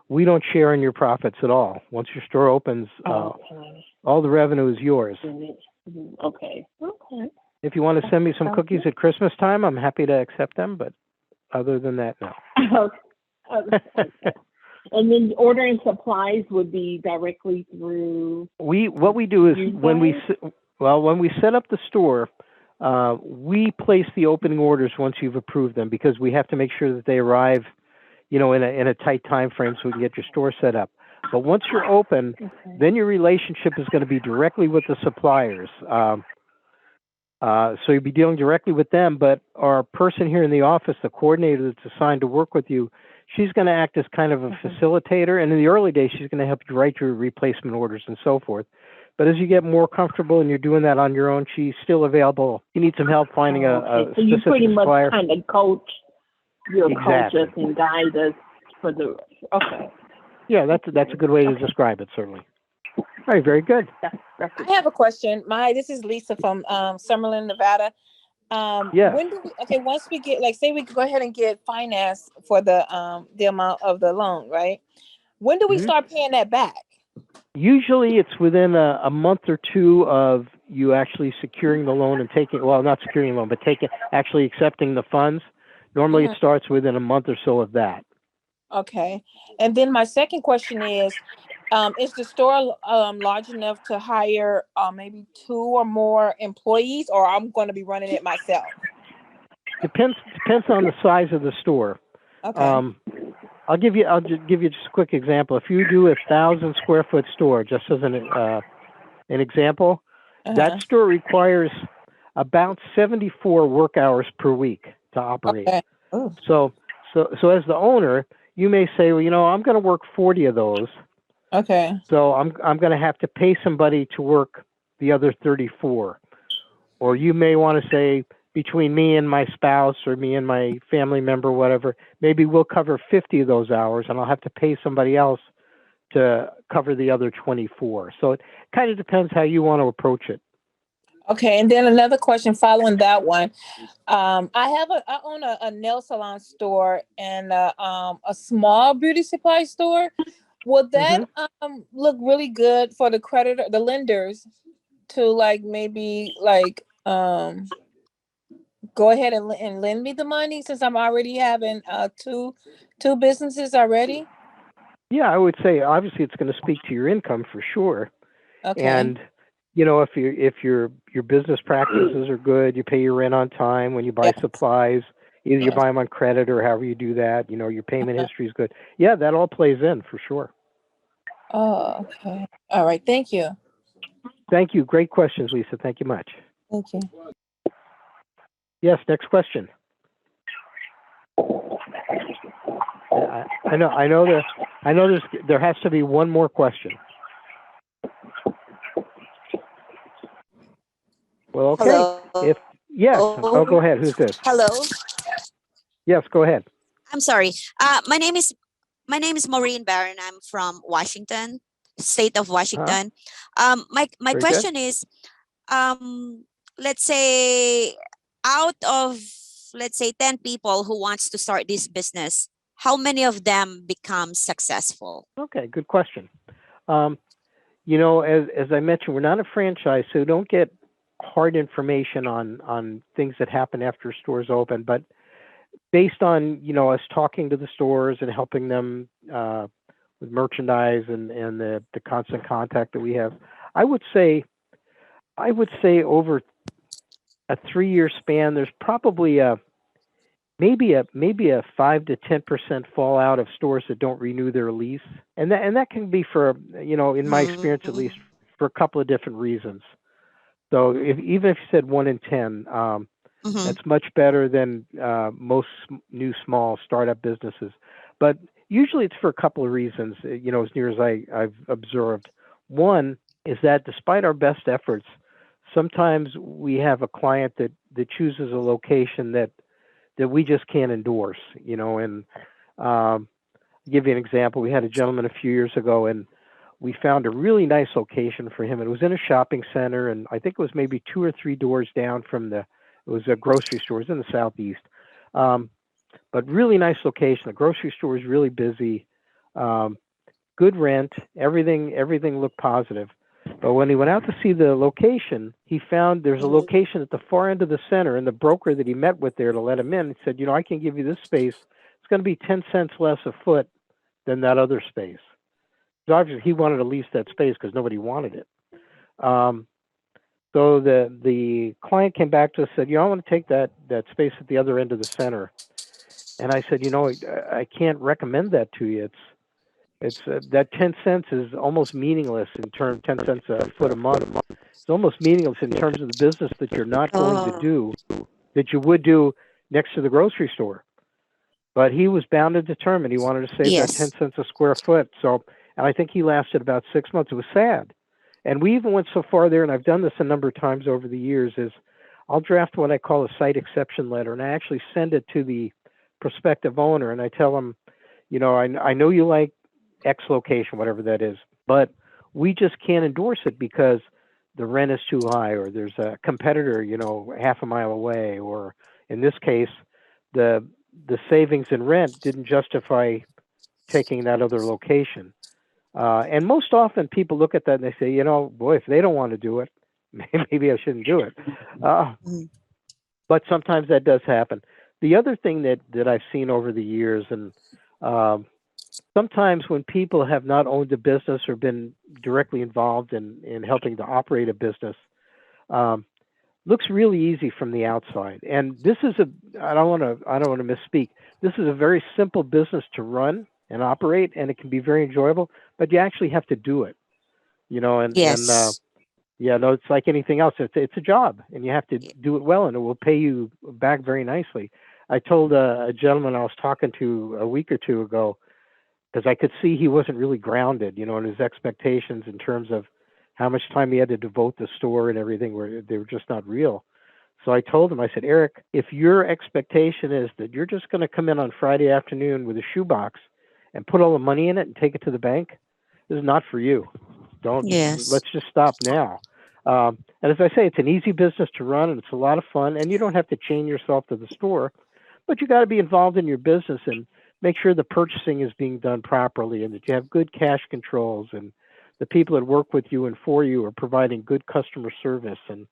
Speaker 2: We don't share in your profits at all. Once your store opens,
Speaker 4: Okay.
Speaker 2: all the revenue is yours.
Speaker 4: Okay. Okay.
Speaker 2: If you want to send me some cookies at Christmas time, I'm happy to accept them. But other than that, no.
Speaker 4: Okay. And then ordering supplies would be directly through.
Speaker 2: What we do is
Speaker 4: you
Speaker 2: when we set up the store, we place the opening orders once you've approved them, because we have to make sure that they arrive, in a tight time frame so we can get your store set up. But once you're open, then your relationship is going to be directly with the suppliers. So you'll be dealing directly with them, but our person here in the office, the coordinator that's assigned to work with you, she's going to act as kind of a facilitator. And in the early days, she's going to help you write your replacement orders and so forth. But as you get more comfortable and you're doing that on your own, she's still available. You need some help finding a
Speaker 4: So you
Speaker 2: specific
Speaker 4: pretty much
Speaker 2: supplier.
Speaker 4: kind of coach, you'll
Speaker 2: Exactly.
Speaker 4: coach us and guide us for the. Okay.
Speaker 2: Yeah, that's a good way to describe it, certainly. All right, very good.
Speaker 4: That's
Speaker 8: I have a question. This is Lisa from Summerlin, Nevada.
Speaker 2: Yeah.
Speaker 8: When do we, once we get, say we go ahead and get finance for the amount of the loan, right? When do we start paying that back?
Speaker 2: Usually it's within a month or two of you actually securing the loan and not securing the loan, but actually accepting the funds. Normally it starts within a month or so of that.
Speaker 8: Okay. And then my second question is the store large enough to hire maybe 2 or more employees, or I'm going to be running it myself?
Speaker 2: Depends on the size of the store.
Speaker 8: Okay.
Speaker 2: I'll just give you just a quick example. If you do 1,000 square foot store, just as an example, that store requires about 74 work hours per week to operate.
Speaker 8: Okay.
Speaker 2: So as the owner, you may say, well, I'm going to work 40 of those.
Speaker 8: Okay.
Speaker 2: So I'm going to have to pay somebody to work the other 34. Or you may want to say, between me and my spouse or me and my family member, whatever, maybe we'll cover 50 of those hours and I'll have to pay somebody else to cover the other 24. So it kind of depends how you want to approach it.
Speaker 8: Okay. And then another question following that one. I own a nail salon store and a small beauty supply store. Would that look really good for the lenders to maybe go ahead and lend me the money, since I'm already having two businesses already?
Speaker 2: Yeah, I would say obviously it's going to speak to your income for sure.
Speaker 8: Okay.
Speaker 2: And if your business practices are good, you pay your rent on time. When you buy supplies, either you buy them on credit or however you do that. Your payment history is good. Yeah, that all plays in for sure.
Speaker 8: Oh, okay. All right. Thank you.
Speaker 2: Thank you. Great questions, Lisa. Thank you much.
Speaker 8: Thank you.
Speaker 2: Yes, next question. I know there has to be one more question. Well, okay.
Speaker 9: Hello.
Speaker 2: Go ahead. Who's this?
Speaker 9: Hello.
Speaker 2: Yes, go ahead.
Speaker 9: I'm sorry. My name is Maureen Barron. I'm from Washington, state of Washington. My
Speaker 2: Very
Speaker 9: question is, let's say out of 10 people who wants to start this business, how many of them become successful?
Speaker 2: Okay, good question. As I mentioned, we're not a franchise, so don't get hard information on things that happen after stores open. But based on us talking to the stores and helping them with merchandise and the constant contact that we have, I would say over a 3-year span, there's probably maybe a 5 to 10% fallout of stores that don't renew their lease, and that can be for in my experience at least, for a couple of different reasons. So even if you said 1 in 10, that's much better than most new small startup businesses. But usually it's for a couple of reasons. As near as I've observed. One is that despite our best efforts, sometimes we have a client that chooses a location that we just can't endorse, and give you an example. We had a gentleman a few years ago, and we found a really nice location for him. It was in a shopping center, and I think it was maybe 2 or 3 doors down from it was a grocery store. It was in the southeast, but really nice location. The grocery store is really busy, good rent, everything looked positive. But when he went out to see the location, he found there's a location at the far end of the center, and the broker that he met with there to let him in said, I can give you this space. It's going to be 10 cents less a foot than that other space. So obviously he wanted to lease that space because nobody wanted it. So the client came back to us and said, I want to take that space at the other end of the center. And I said, I can't recommend that to you. It's that 10 cents is almost meaningless in terms 10 cents a foot a month. It's almost meaningless in terms of the business that you're not going to do that you would do next to the grocery store. But he was bound and determined. He wanted to save that 10 cents a square foot. So, and I think he lasted about 6 months. It was sad. And we even went so far there, and I've done this a number of times over the years, is I'll draft what I call a site exception letter, and I actually send it to the prospective owner, and I tell them, I know you like X location, whatever that is, but we just can't endorse it because the rent is too high, or there's a competitor, half a mile away, or in this case, the savings in rent didn't justify taking that other location. And most often people look at that and they say, boy, if they don't want to do it, maybe I shouldn't do it. But sometimes that does happen. The other thing that I've seen over the years, and sometimes when people have not owned a business or been directly involved in helping to operate a business, looks really easy from the outside. And this is I don't want to misspeak. This is a very simple business to run and operate, and it can be very enjoyable, but you actually have to do it, it's like anything else. It's a job, and you have to do it well, and it will pay you back very nicely. I told a gentleman I was talking to a week or two ago, because I could see he wasn't really grounded, in his expectations in terms of how much time he had to devote to the store and everything, where they were just not real. So I told him, I said, Eric, if your expectation is that you're just going to come in on Friday afternoon with a shoebox and put all the money in it and take it to the bank, this is not for you. Let's just stop now. And as I say, it's an easy business to run, and it's a lot of fun, and you don't have to chain yourself to the store, but you got to be involved in your business and make sure the purchasing is being done properly, and that you have good cash controls, and the people that work with you and for you are providing good customer service. And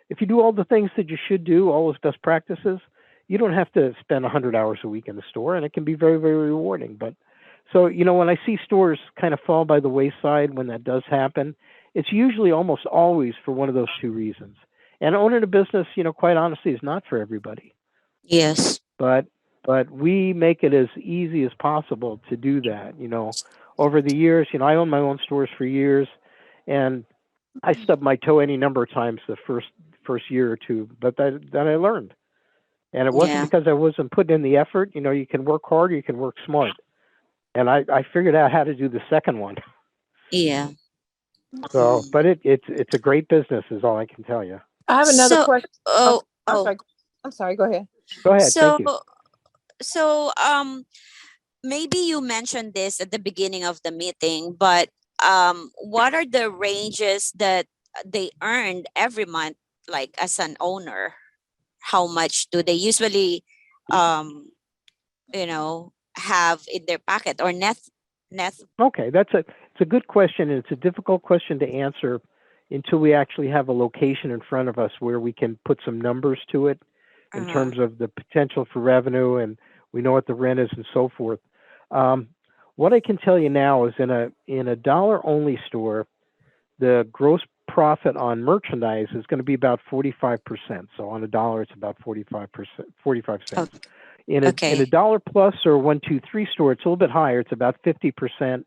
Speaker 2: if you do all the things that you should do, all those best practices, you don't have to spend 100 hours a week in the store, and it can be very, very rewarding. But so, when I see stores kind of fall by the wayside when that does happen, it's usually almost always for one of those two reasons. And owning a business, quite honestly, is not for everybody.
Speaker 9: Yes.
Speaker 2: But we make it as easy as possible to do that. Over the years, I owned my own stores for years, and I stubbed my toe any number of times the first year or two, but then I learned. And it wasn't because I wasn't putting in the effort. You can work hard, you can work smart. And I figured out how to do the second one.
Speaker 9: Yeah.
Speaker 2: So, but it's a great business is all I can tell you.
Speaker 8: I have another question.
Speaker 9: I'm
Speaker 8: sorry. Go ahead.
Speaker 2: Go ahead. Thank you.
Speaker 9: So, maybe you mentioned this at the beginning of the meeting, but what are the ranges that they earned every month, like as an owner? How much do they usually, have in their pocket or net?
Speaker 2: Okay, it's a good question, and it's a difficult question to answer until we actually have a location in front of us where we can put some numbers to it in terms of the potential for revenue, and we know what the rent is and so forth. What I can tell you now is in a dollar only store, the gross profit on merchandise is going to be about 45%. So on a dollar, it's about 45 cents. In a dollar plus or 1, 2, 3 store, it's a little bit higher. It's about 50%.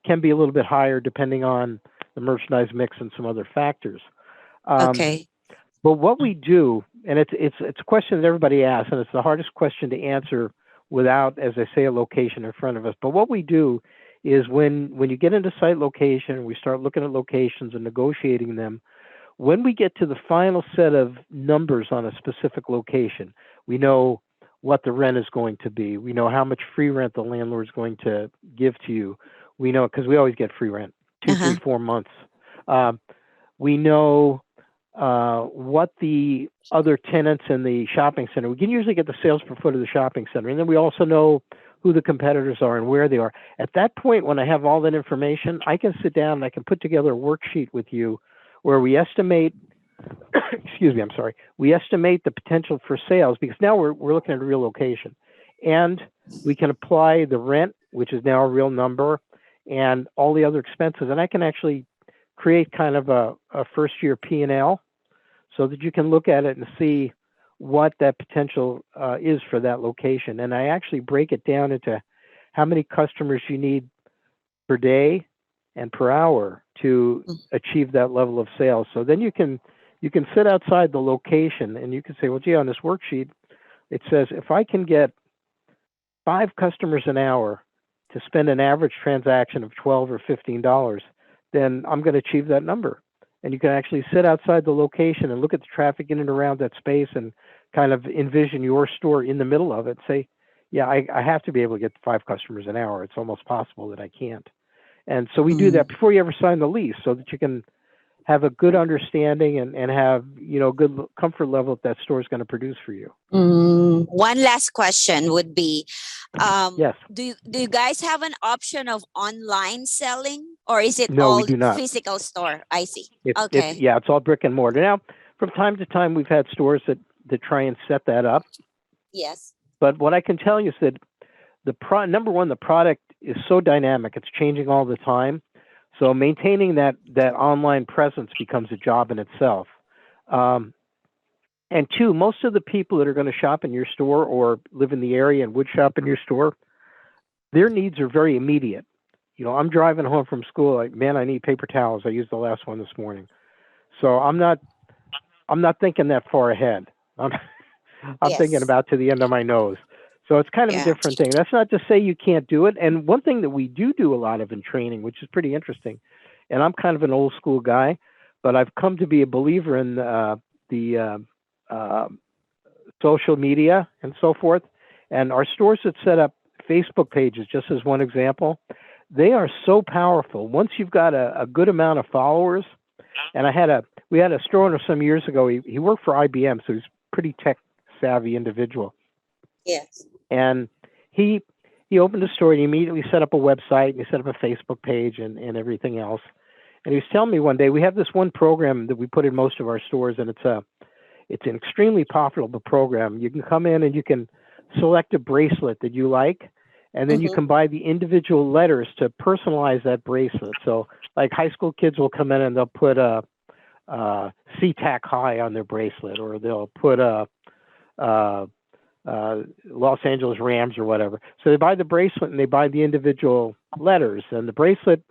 Speaker 2: Can be a little bit higher depending on the merchandise mix and some other factors. But what we do, and it's a question that everybody asks, and it's the hardest question to answer without, as I say, a location in front of us. But what we do is when you get into site location, we start looking at locations and negotiating them, when we get to the final set of numbers on a specific location, we know what the rent is going to be. We know how much free rent the landlord is going to give to you. We know, because we always get free rent, 2, 3, 4 months. We know what the other tenants in the shopping center. We can usually get the sales per foot of the shopping center. And then we also know who the competitors are and where they are. At that point, when I have all that information, I can sit down and I can put together a worksheet with you where we estimate, excuse me, I'm sorry, we estimate the potential for sales, because now we're looking at a real location. And we can apply the rent, which is now a real number, and all the other expenses. And I can actually create kind of a first year P&L so that you can look at it and see what that potential is for that location. And I actually break it down into how many customers you need per day and per hour to achieve that level of sales. So then you can sit outside the location and you can say, well, gee, on this worksheet, it says if I can get 5 customers an hour to spend an average transaction of $12 or $15, then I'm going to achieve that number. And you can actually sit outside the location and look at the traffic in and around that space and kind of envision your store in the middle of it. Say, yeah, I have to be able to get 5 customers an hour. It's almost possible that I can't. And so we do that before you ever sign the lease, so that you can have a good understanding and have, good comfort level that store is going to produce for you.
Speaker 9: One last question would be,
Speaker 2: yes.
Speaker 9: Do you guys have an option of online selling, or is it
Speaker 2: No,
Speaker 9: all
Speaker 2: we do not.
Speaker 9: physical store? I see.
Speaker 2: Okay. It's all brick and mortar. Now, from time to time, we've had stores that try and set that up.
Speaker 9: Yes.
Speaker 2: But what I can tell you is that number one, the product is so dynamic; it's changing all the time. So maintaining that online presence becomes a job in itself. And 2, most of the people that are going to shop in your store or live in the area and would shop in your store, their needs are very immediate. I'm driving home from school, like, man, I need paper towels. I used the last one this morning. So I'm not thinking that far ahead. I'm thinking about to the end of my nose. So it's kind of a different thing. That's not to say you can't do it. And one thing that we do a lot of in training, which is pretty interesting, and I'm kind of an old school guy, but I've come to be a believer in the social media and so forth. And our stores that set up Facebook pages, just as one example, they are so powerful. Once you've got a good amount of followers, and we had a store owner some years ago. He worked for IBM, so he's a pretty tech savvy individual.
Speaker 9: Yes.
Speaker 2: And he opened a store and he immediately set up a website and he set up a Facebook page and everything else. And he was telling me one day, we have this one program that we put in most of our stores, and it's an extremely profitable program. You can come in and you can select a bracelet that you like, and then you can buy the individual letters to personalize that bracelet. So like high school kids will come in and they'll put a SeaTac High on their bracelet, or they'll put a Los Angeles Rams or whatever. So they buy the bracelet and they buy the individual letters, and the bracelet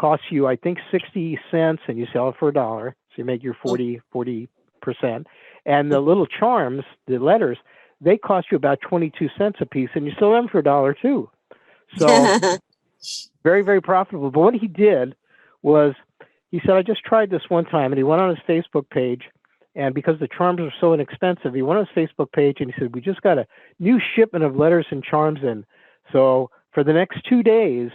Speaker 2: costs you, I think, 60 cents, and you sell it for $1. So you make your 40%. And the little charms, the letters, they cost you about 22 cents a piece, and you sell them for $1 too. So very, very profitable. But what he did was, he said, I just tried this one time, and he went on his Facebook page, and because the charms are so inexpensive, he went on his Facebook page and he said, we just got a new shipment of letters and charms in. So for the next 2 days,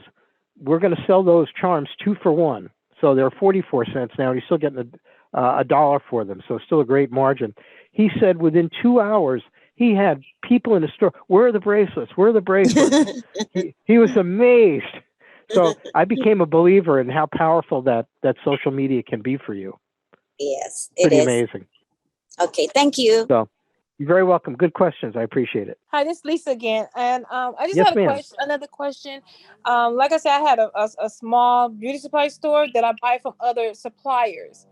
Speaker 2: we're going to sell those charms 2 for 1. So they're 44 cents now, and he's still getting $1 for them. So still a great margin. He said within 2 hours, he had people in the store, where are the bracelets? Where are the bracelets? he was amazed. So I became a believer in how powerful that social media can be for you.
Speaker 9: Yes,
Speaker 2: it is. Pretty amazing.
Speaker 9: Okay, thank you.
Speaker 2: So you're very welcome. Good questions. I appreciate it.
Speaker 8: Hi, this is Lisa again. And I just
Speaker 2: Yes,
Speaker 8: had
Speaker 2: ma'am.
Speaker 8: another question. Like I said, I had a small beauty supply store that I buy from other suppliers.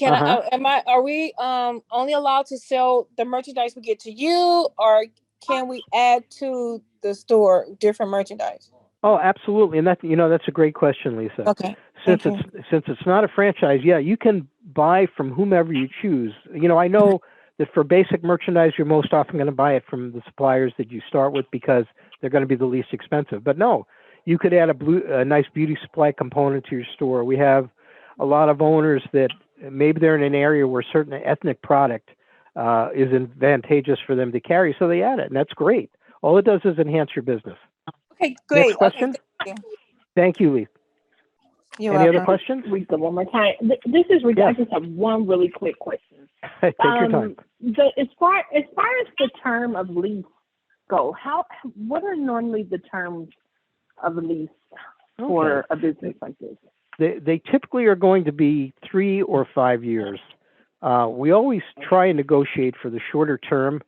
Speaker 8: Are we only allowed to sell the merchandise we get to you, or can we add to the store different merchandise?
Speaker 2: Oh, absolutely. And that's a great question, Lisa.
Speaker 8: Okay.
Speaker 2: Since it's not a franchise, you can buy from whomever you choose. I know that for basic merchandise, you're most often going to buy it from the suppliers that you start with because they're going to be the least expensive. But no, you could add a nice beauty supply component to your store. We have a lot of owners that maybe they're in an area where certain ethnic product is advantageous for them to carry, so they add it, and that's great. All it does is enhance your business.
Speaker 8: Okay, great.
Speaker 2: Next question.
Speaker 8: Okay,
Speaker 2: Thank you, Lee.
Speaker 8: you're
Speaker 2: Any other
Speaker 8: welcome.
Speaker 2: questions?
Speaker 4: Read them one more time. This is Rita.
Speaker 2: Yes.
Speaker 4: I just have one really quick question.
Speaker 2: Take your time.
Speaker 4: As far as the term of lease go, what are normally the terms of a lease for a business like this?
Speaker 2: They typically are going to be 3 or 5 years. We always try and negotiate for the shorter term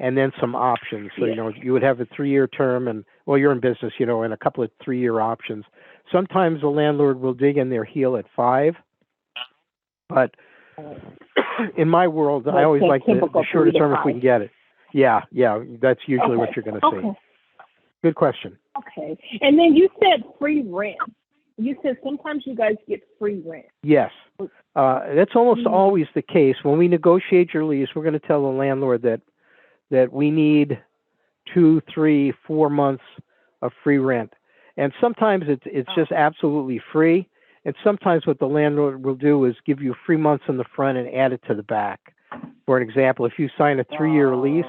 Speaker 2: and then some options. So, you would have a 3-year term and, well, you're in business, and a couple of 3-year options. Sometimes the landlord will dig in their heel at 5. But in my world, I always like the shorter term if we can get it. Yeah, that's usually what you're going to see. Good question.
Speaker 4: Okay. And then you said free rent. You said sometimes you guys get free rent.
Speaker 2: Yes. That's almost always the case. When we negotiate your lease, we're going to tell the landlord that we need 2, 3, 4 months of free rent. And sometimes it's just absolutely free. And sometimes what the landlord will do is give you 3 months in the front and add it to the back. For an example, if you sign a 3-year lease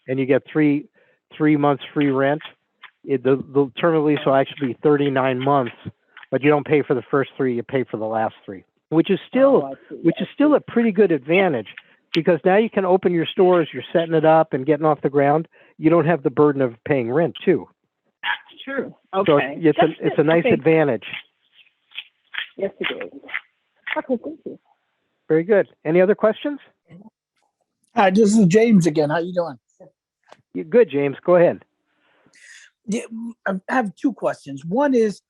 Speaker 2: and you get three months free rent, the term of lease will actually be 39 months, but you don't pay for the first 3, you pay for the last 3, which is still a pretty good advantage, because now you can open your stores, you're setting it up and getting off the ground. You don't have the burden of paying rent too.
Speaker 4: That's true. Okay.
Speaker 2: So it's a nice advantage.
Speaker 4: Yes, it is. Okay, thank you.
Speaker 2: Very good. Any other questions?
Speaker 7: Hi, this is James again. How you doing?
Speaker 2: You're good, James. Go ahead.
Speaker 7: Yeah, I have 2 questions. One is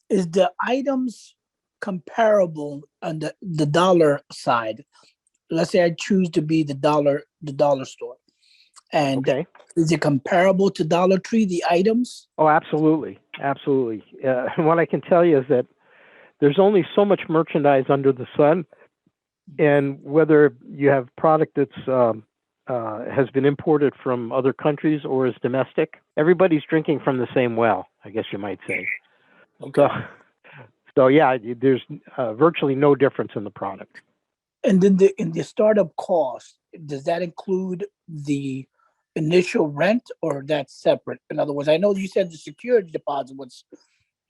Speaker 7: the items comparable on the dollar side? Let's say I choose to be the dollar store. And is it comparable to Dollar Tree, the items?
Speaker 2: Oh, absolutely. Absolutely. What I can tell you is that there's only so much merchandise under the sun. And whether you have product that's has been imported from other countries or is domestic, everybody's drinking from the same well, I guess you might say.
Speaker 7: Okay.
Speaker 2: So yeah, there's virtually no difference in the product.
Speaker 7: And then in the startup cost, does that include the initial rent, or that's separate? In other words, I know you said the security deposit was,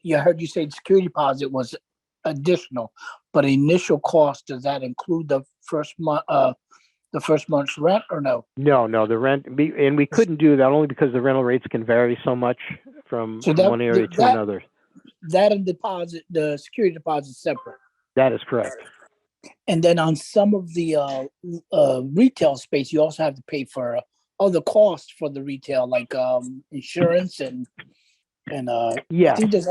Speaker 7: I heard you say the security deposit was additional, but initial cost, does that include the first month's rent or no?
Speaker 2: No, the rent, and we couldn't do that only because the rental rates can vary so much from one area to another.
Speaker 7: That and the security deposit is separate.
Speaker 2: That is correct.
Speaker 7: And then on some of the retail space, you also have to pay for other costs for the retail, like insurance and
Speaker 2: yeah.
Speaker 7: I think there's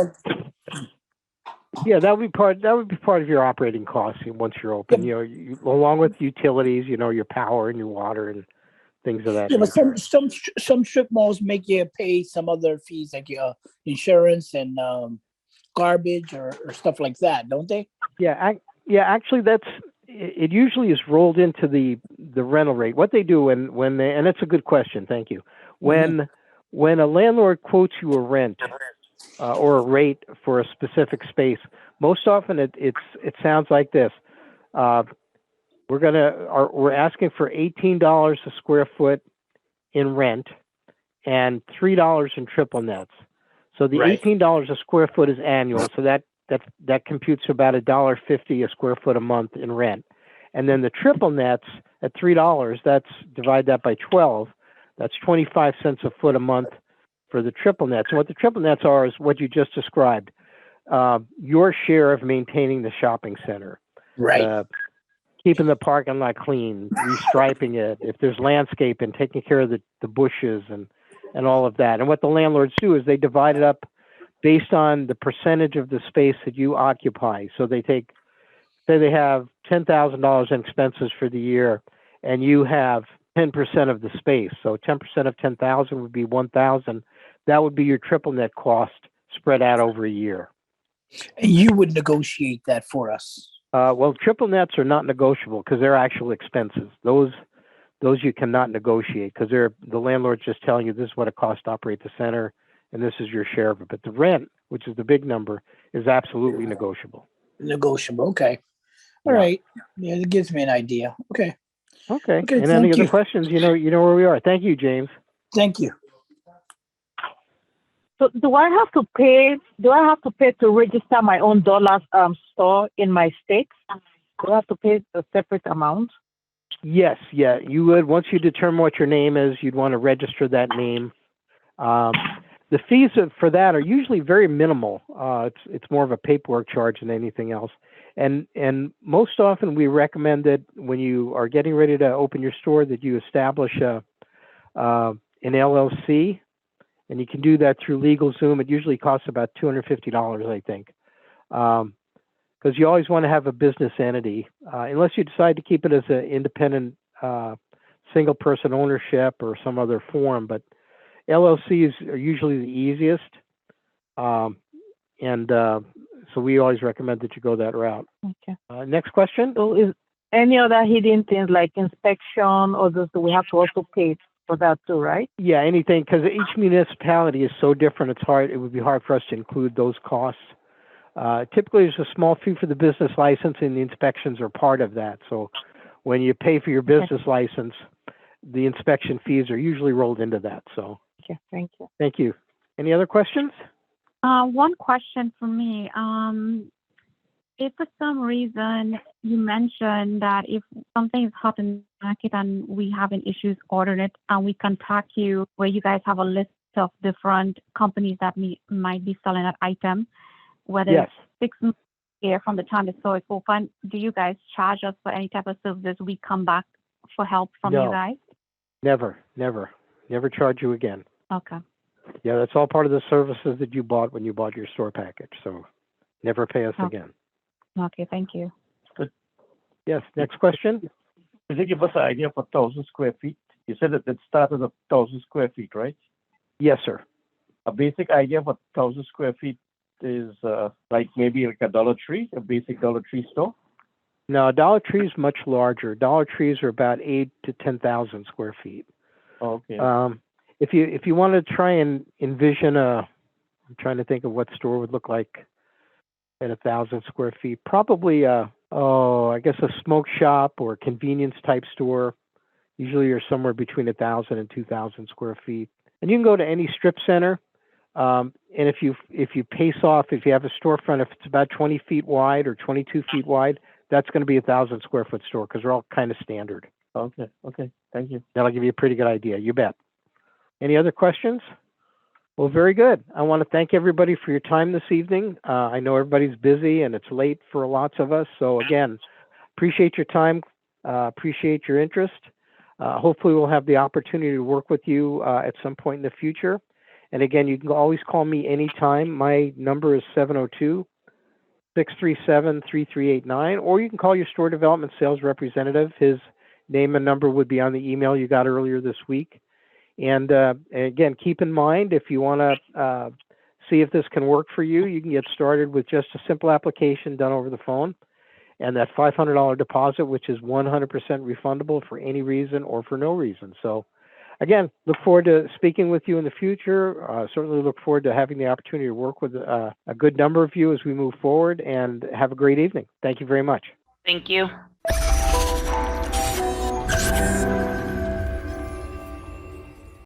Speaker 2: that would be part of your operating costs once you're open.
Speaker 7: Yep.
Speaker 2: Along with utilities, your power and your water and things of that.
Speaker 7: Yeah, but some strip malls make you pay some other fees, like insurance and garbage or stuff like that, don't they?
Speaker 2: Yeah, actually, it usually is rolled into the rental rate. What they do when they, and that's a good question, thank you. When a landlord quotes you a rent or a rate for a specific space, most often it sounds like this. We're asking for $18 a square foot in rent and $3 in triple nets. So the $18 a square foot is annual, so that computes to about $1.50 a square foot a month in rent. And then the triple nets at $3, that's divide that by 12. That's 25 cents a foot a month for the triple nets. And what the triple nets are is what you just described. Your share of maintaining the shopping center.
Speaker 7: Right.
Speaker 2: Keeping the parking lot clean, restriping it, if there's landscaping, taking care of the bushes and all of that. And what the landlords do is they divide it up based on the percentage of the space that you occupy. So they say they have $10,000 in expenses for the year, and you have 10% of the space. So 10% of 10,000 would be 1,000. That would be your triple net cost spread out over a year.
Speaker 7: And you would negotiate that for us.
Speaker 2: Well, triple nets are not negotiable because they're actual expenses. Those you cannot negotiate because the landlord's just telling you this is what it costs to operate the center, and this is your share of it. But the rent, which is the big number, is absolutely negotiable.
Speaker 7: Negotiable, okay. All right. Yeah, it gives me an idea. Okay.
Speaker 2: Okay.
Speaker 7: Okay,
Speaker 2: And
Speaker 7: thank
Speaker 2: any other
Speaker 7: you.
Speaker 2: questions? You know where we are. Thank you, James.
Speaker 7: Thank you.
Speaker 6: So do I have to pay? Do I have to pay to register my own dollar store in my state? Do I have to pay a separate amount?
Speaker 2: Yes, yeah, you would. Once you determine what your name is, you'd want to register that name. The fees for that are usually very minimal. It's more of a paperwork charge than anything else. And most often we recommend that when you are getting ready to open your store, that you establish an LLC, and you can do that through LegalZoom. It usually costs about $250, I think. Because you always want to have a business entity, unless you decide to keep it as an independent single person ownership or some other form. But LLCs are usually the easiest, so we always recommend that you go that route.
Speaker 6: Okay.
Speaker 2: Next question.
Speaker 6: So is any other hidden things like inspection or those, do we have to also pay for that too, right?
Speaker 2: Yeah, anything, because each municipality is so different. It would be hard for us to include those costs. Typically, there's a small fee for the business license, and the inspections are part of that. So when you pay for your business license, the inspection fees are usually rolled into that. So
Speaker 6: Okay, thank you.
Speaker 2: thank you. Any other questions?
Speaker 10: One question for me. If for some reason you mentioned that if something is hot in the market and we have an issues ordering it and we contact you where you guys have a list of different companies that might be selling that item, whether
Speaker 2: Yes.
Speaker 10: it's 6 months here from the time the store is open, do you guys charge us for any type of service? We come back for help from
Speaker 2: No.
Speaker 10: you guys?
Speaker 2: Never charge you again.
Speaker 10: Okay.
Speaker 2: Yeah, that's all part of the services that you bought when you bought your store package. So never pay us
Speaker 10: Okay.
Speaker 2: again.
Speaker 10: Okay, thank you.
Speaker 2: Yes, next question.
Speaker 11: Could you give us an idea of 1,000 square feet? You said that it started at 1,000 square feet, right?
Speaker 2: Yes, sir.
Speaker 11: A basic idea of 1,000 square feet is like maybe like a Dollar Tree, a basic Dollar Tree store?
Speaker 2: No, Dollar Tree is much larger. Dollar Trees are about 8,000 to 10,000 square feet.
Speaker 11: Oh, okay.
Speaker 2: If you want to try and envision I'm trying to think of what store would look like at 1,000 square feet. Probably I guess a smoke shop or a convenience type store. Usually you're somewhere between 1,000 and 2,000 square feet. And you can go to any strip center. And if you pace off, if you have a storefront, if it's about 20 feet wide or 22 feet wide, that's going to be 1,000 square foot store because they're all kind of standard.
Speaker 11: Okay. Thank you.
Speaker 2: That'll give you a pretty good idea. You bet. Any other questions? Well, very good. I want to thank everybody for your time this evening. I know everybody's busy and it's late for lots of us. So again, appreciate your time. Appreciate your interest. Hopefully we'll have the opportunity to work with you at some point in the future. And again, you can always call me anytime. My number is 702-637-3389, or you can call your store development sales representative. His name and number would be on the email you got earlier this week. And again, keep in mind, if you want to see if this can work for you, you can get started with just a simple application done over the phone. And that $500 deposit, which is 100% refundable for any reason or for no reason. So again, look forward to speaking with you in the future. Certainly look forward to having the opportunity to work with a good number of you as we move forward, and have a great evening. Thank you very much.
Speaker 12: Thank you.